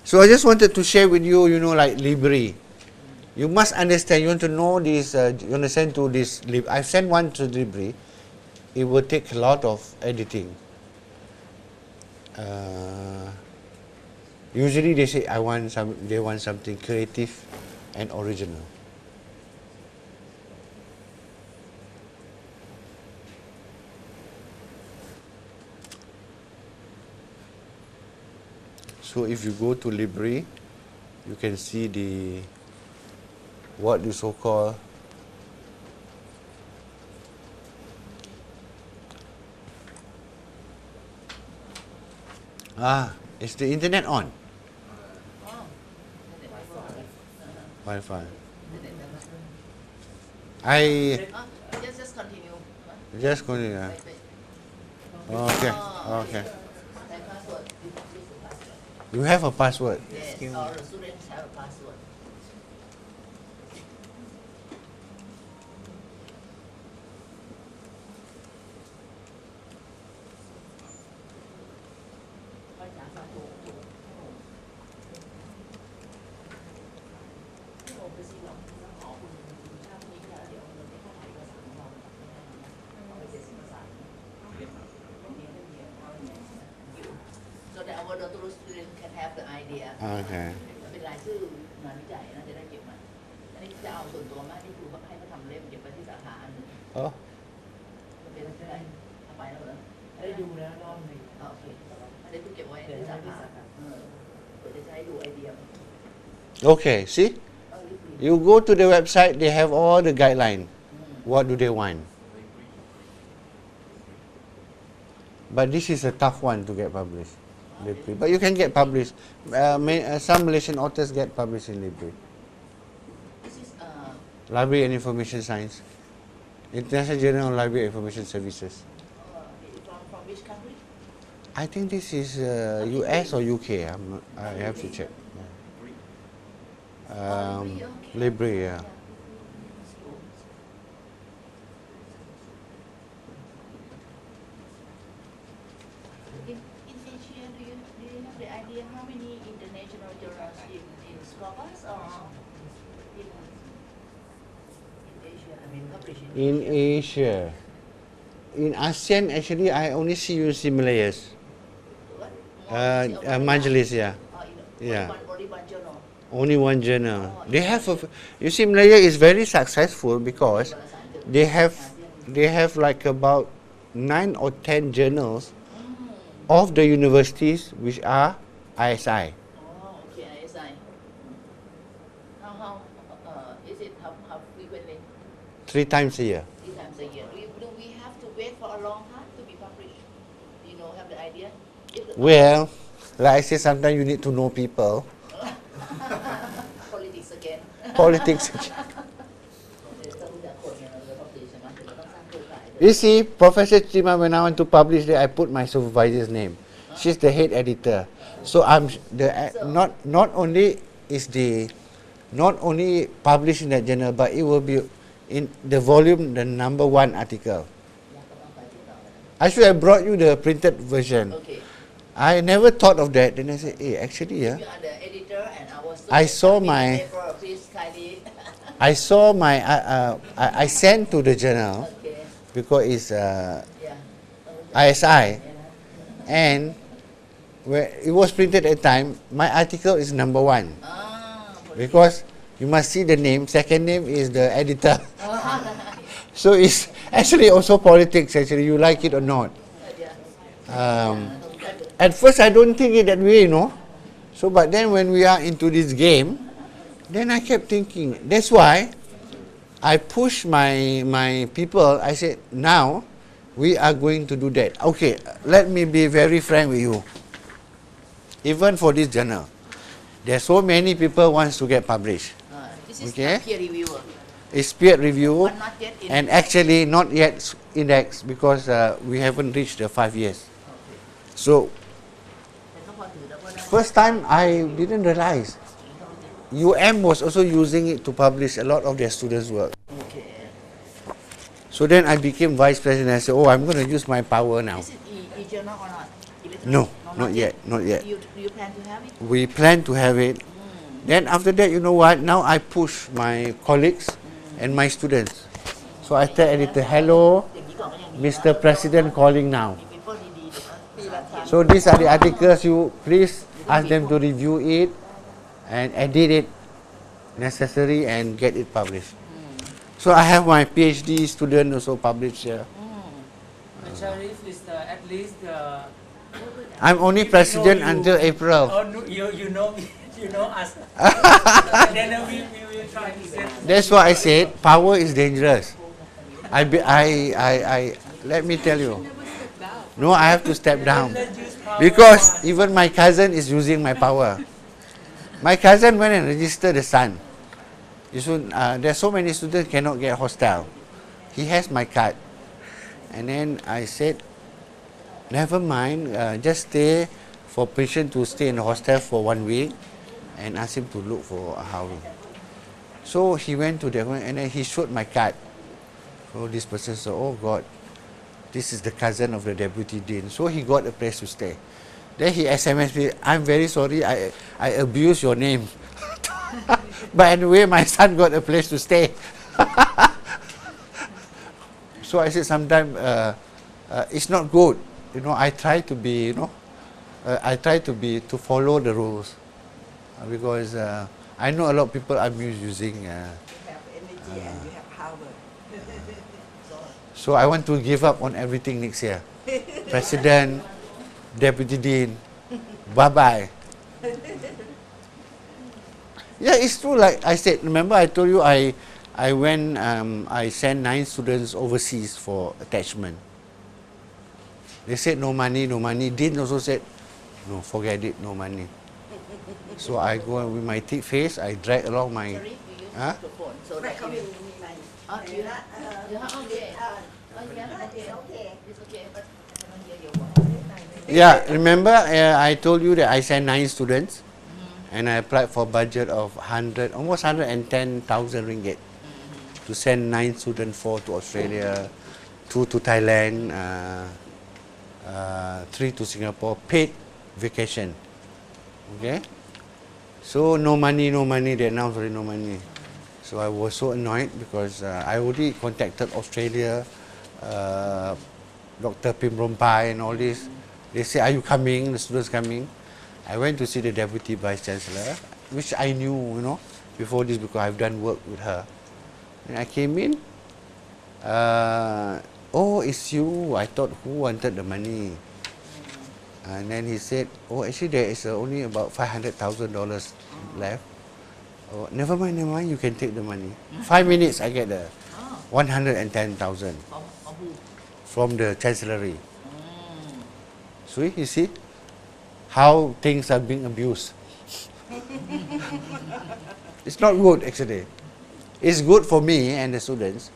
S6: So I just wanted to share with you, like Libri. You must understand. You want to know this. You want to send to this. I've sent one to Libri. It will take a lot of editing. Usually they say they want something creative and original. So if you go to Libri, you can see what you so call is the internet on? Wi-Fi.
S3: Just continue.
S6: Just continue. Okay. Okay.
S3: My password. This is the password.
S6: You have a password.
S3: Yes, all the students have a password. So that our doctoral students can have the idea.
S6: Okay.
S3: เป็นรายชื่องานวิจัยน่าจะได้เก็บมาอันนี้จะเอาส่วนตัวมากที่ครูให้เขาทำเล่มเก็บไว้ที่สาขาอันหนึ่ง
S6: Oh.
S3: มันเป็นอะไรเอาไปแล้วเหรอ
S4: ได้ดูแล้วรอบหนึ่ง
S3: โอเคอันนี้คุณเก็บไว้ที่สาขาเพื่อจะใช้ดูไอเดีย
S6: Okay. See, you go to the website. They have all the guideline. What do they want? But this is a tough one to get published. Library. But you can get published. Some Malaysian authors get published in library.
S3: This is
S6: Library and Information Science. International Journal on Library and Information Services.
S3: from which country?
S6: I think this is US or UK. I have to check. Library, yeah.
S3: In Asia, do you have the idea how many international journals in Scopus or in Asia? I mean, published
S6: In Asia. In ASEAN, actually, I only see you see Malayas.
S3: what?
S6: Majlis, yeah. Yeah.
S3: Only one journal.
S6: Only one journal. They have you see, Malaya is very successful because they have like about 9 or 10 journals of the universities which are ISI.
S3: Oh, okay, ISI. How is it how frequently?
S6: 3 times a year.
S3: 3 times a year. Do we have to wait for a long time to be published? Do you know, have the idea?
S6: Well, like I say, sometimes you need to know people.
S3: Politics again.
S6: Politics. You see, Professor Chima, when I want to publish it, I put my supervisor's name. She's the head editor. So I'm not only published in that journal, but it will be in the volume, the number 1 article. I should have brought you the printed version.
S3: Okay.
S6: I never thought of that. Then I said, hey, actually, yeah.
S3: You are the editor and I was
S6: I saw my-
S3: paper, please kindly.
S6: I saw my, I sent to the journal
S3: Okay.
S6: because it's
S3: Yeah.
S6: ISI, and where it was printed at time, my article is number 1 because you must see the name. Second name is the editor. So it's actually also politics. Actually, you like it or not. At first, I don't think it that way, So, but then when we are into this game, then I kept thinking. That's why I pushed my people. I said, now we are going to do that. Okay, let me be very frank with you. Even for this journal, there are so many people wants to get published.
S3: This is
S6: Okay.
S3: peer reviewer.
S6: It's peer review,
S3: But not yet in
S6: and actually not yet indexed because we haven't reached the 5 years. So first time I didn't realize was also using it to publish a lot of their students' work.
S3: Okay.
S6: So then I became vice president. I said, oh, I'm going to use my power now.
S3: Is it e-journal or not? Electronic?
S6: No, not yet, not yet.
S3: Do you plan to have it?
S6: We plan to have it. Then after that, you know what? Now I push my colleagues and my students. So I tell editor, hello, Mr. President calling now. So these are the articles. You please ask them to review it and edit it necessary and get it published. So I have my PhD student also published here.
S4: But Sharif is at least the.
S6: I'm only president until April.
S4: Oh, no, you know us. Then we will try to set.
S6: That's why I said power is dangerous. Let me tell you. No, I have to step down because even my cousin is using my power. My cousin went and registered the son. There's so many students cannot get hostel. He has my card, and then I said,
S5: never mind, just stay for patient to stay in the hostel for 1 week and ask him to look for a house. So he went to that one and then he showed my card. So this person said, oh God, this is the cousin of the deputy dean. So he got a place to stay. Then he SMS me, I'm very sorry, I abused your name. But anyway, my son got a place to stay. So I said sometimes it's not good. You know, I try to be, to follow the rules. Because I know a lot of people are misusing.
S7: You have energy and you have power.
S5: So I want to give up on everything next year. President, Deputy Dean, bye-bye. Yeah, it's true. Like I said, remember I told you I went, I sent 9 students overseas for attachment. They said no money, no money. Dean also said, no, forget it, no money. So I go with my thick face, I drag along my...
S3: Sorry, you use
S5: Huh?
S3: microphone so that you will... You have, okay.
S7: It's okay.
S3: It's okay, but I don't hear your voice.
S5: Yeah, remember I told you that I sent 9 students and I applied for a budget of almost 110,000 ringgit to send 9 students, 4 to Australia, 2 to Thailand, 3 to Singapore, paid vacation. Okay? So no money, they announced already no money. So I was so annoyed because I already contacted Australia, Dr. Pim Rompai and all this. They say, are you coming? The students coming. I went to see the Deputy Vice Chancellor, which I knew, before this because I've done work with her. And I came in. Oh, it's you. I thought who wanted the money. And then he said, oh, actually there is only about $500,000 left. Oh, never mind, you can take the money. 5 minutes, I get the 110,000 from the Chancellery. So you see how things are being abused. It's not good actually. It's good for me and the students.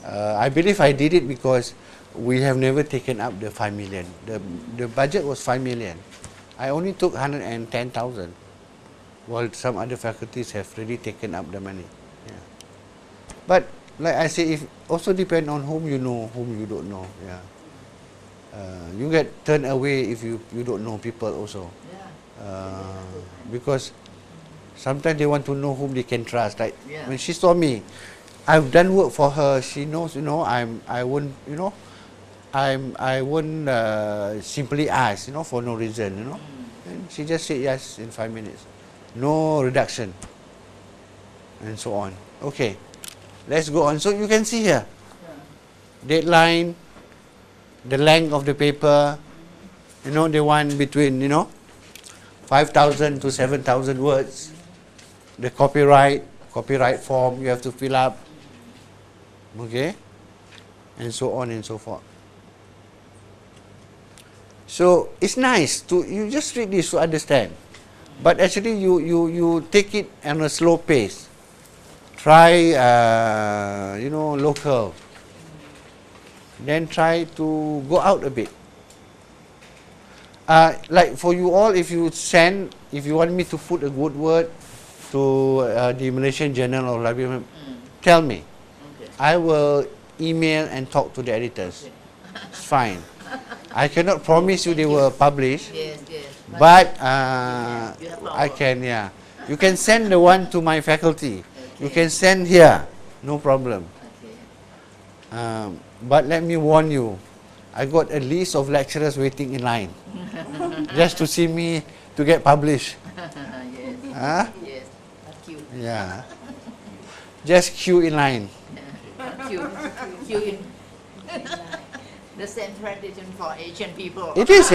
S5: I believe I did it because we have never taken up the 5 million. The budget was 5 million. I only took 110,000, while some other faculties have really taken up the money. Yeah. But like I say, it also depend on whom you know, whom you don't know. Yeah. You get turned away if you don't know people also. Because sometimes they want to know whom they can trust. Like when she saw me, I've done work for her. She knows, I won't simply ask, for no reason, And she just said yes in 5 minutes. No reduction. And so on. Okay. Let's go on. So you can see here. Deadline, the length of the paper, the one between, 5,000 to 7,000 words. The copyright form you have to fill up. Okay. And so on and so forth. So it's nice you just read this to understand, but actually you take it on a slow pace. Try local. Then try to go out a bit. Like for you all, if you want me to put a good word to the Malaysian Journal or Library, tell me.
S3: Okay.
S5: I will email and talk to the editors. It's fine. I cannot promise you they will publish.
S3: Yes.
S5: But
S3: you have
S5: I can, You can send the one to my faculty. You can send here, no problem.
S3: Okay.
S5: But let me warn you, I got a list of lecturers waiting in line just to see me to get published.
S3: Yes.
S5: Huh?
S3: Yes. Queue.
S5: Yeah. Just queue in line.
S3: Queue in. The same tradition for Asian people.
S5: It is.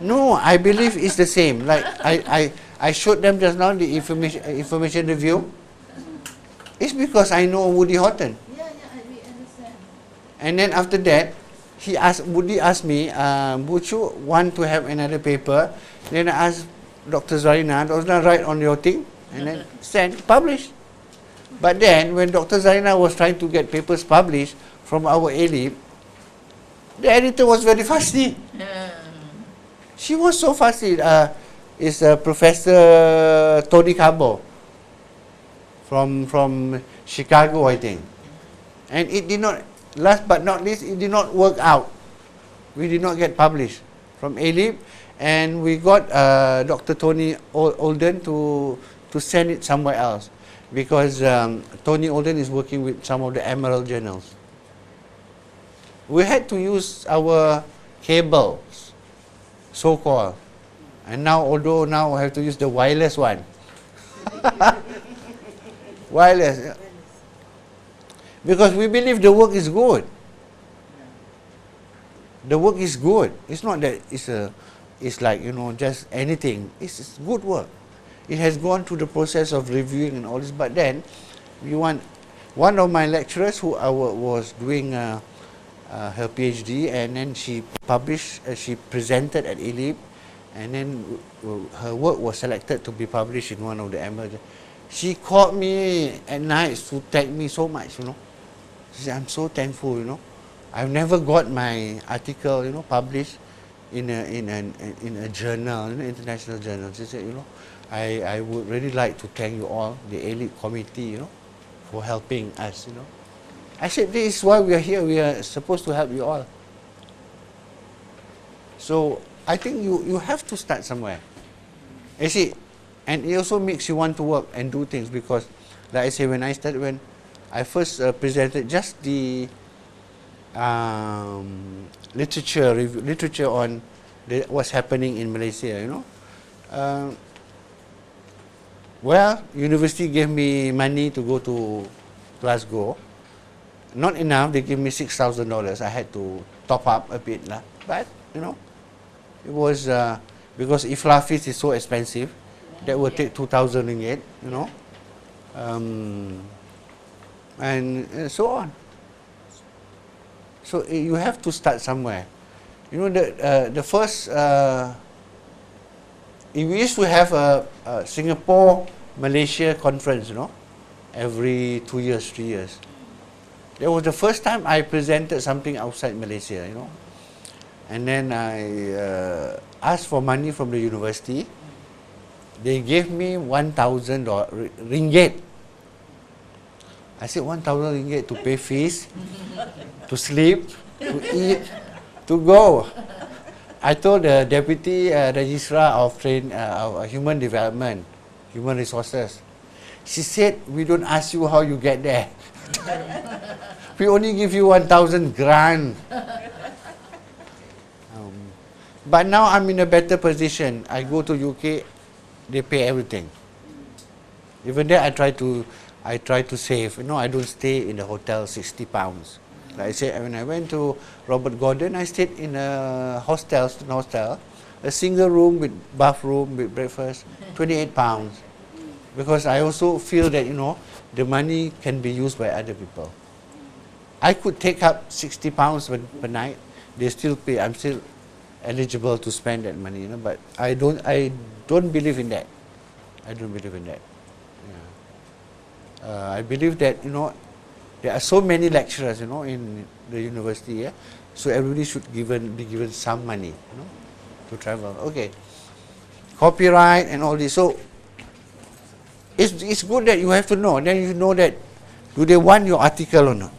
S5: No, I believe it's the same. Like I showed them just now the information review. It's because I know Woody Horton.
S3: Yeah, we understand.
S5: And then after that, Woody asked me, would you want to have another paper? Then I asked Dr. Zarina, write on your thing, and then publish. But then when Dr. Zarina was trying to get papers published from our ALIP, The editor was very fussy. She was so fussy. It's Professor Tony Cabo from Chicago, I think. And it did not, last but not least, it did not work out. We did not get published from ALIB, and we got Dr. Tony Olden to send it somewhere else, because Tony Olden is working with some of the Emerald journals. We had to use our cables, so-called, and now, although now I have to use the wireless one. Wireless. Because we believe the work is good. The work is good. It's not that it's like, just anything. It's good work. It has gone through the process of reviewing and all this, but then one of my lecturers who was doing her PhD, and then she published, she presented at ELIB, and then her work was selected to be published in one of the emerging. She called me at night to thank me so much, She said, I'm so thankful, I've never got my article, published in a journal, international journal. She said, I would really like to thank you all, the elite committee, for helping us, I said, this is why we are here. We are supposed to help you all. So I think you have to start somewhere. You see, and it also makes you want to work and do things, because, like I say, when I first presented just the literature on what's happening in Malaysia, well, university gave me money to go to Glasgow. Not enough, they gave me $6,000. I had to top up a bit, but it was because IFLA fees is so expensive, that would take 2,000 ringgit, and so on. So you have to start somewhere. The first, we used to have a Singapore-Malaysia conference, every 2 years, 3 years. That was the first time I presented something outside Malaysia, And then I asked for money from the university. They gave me 1,000 ringgit. I said 1,000 ringgit to pay fees, to sleep, to eat, to go. I told the deputy registrar of human development, human resources. She said, we don't ask you how you get there. We only give you 1,000 grant. But now I'm in a better position. I go to UK, they pay everything. Even there, I try to save. I don't stay in the hotel £60. Like I said, when I went to Robert Gordon, I stayed in a hostel, a single room with bathroom, with breakfast, £28. Because I also feel that, the money can be used by other people. I could take up £60 per night. They still pay. I'm still eligible to spend that money, but I don't believe in that. I don't believe in that. I believe that, there are so many lecturers, in the university, so everybody should be given some money, to travel. Okay. Copyright and all this. So it's good that you have to know. Then you know that do they want your article or not?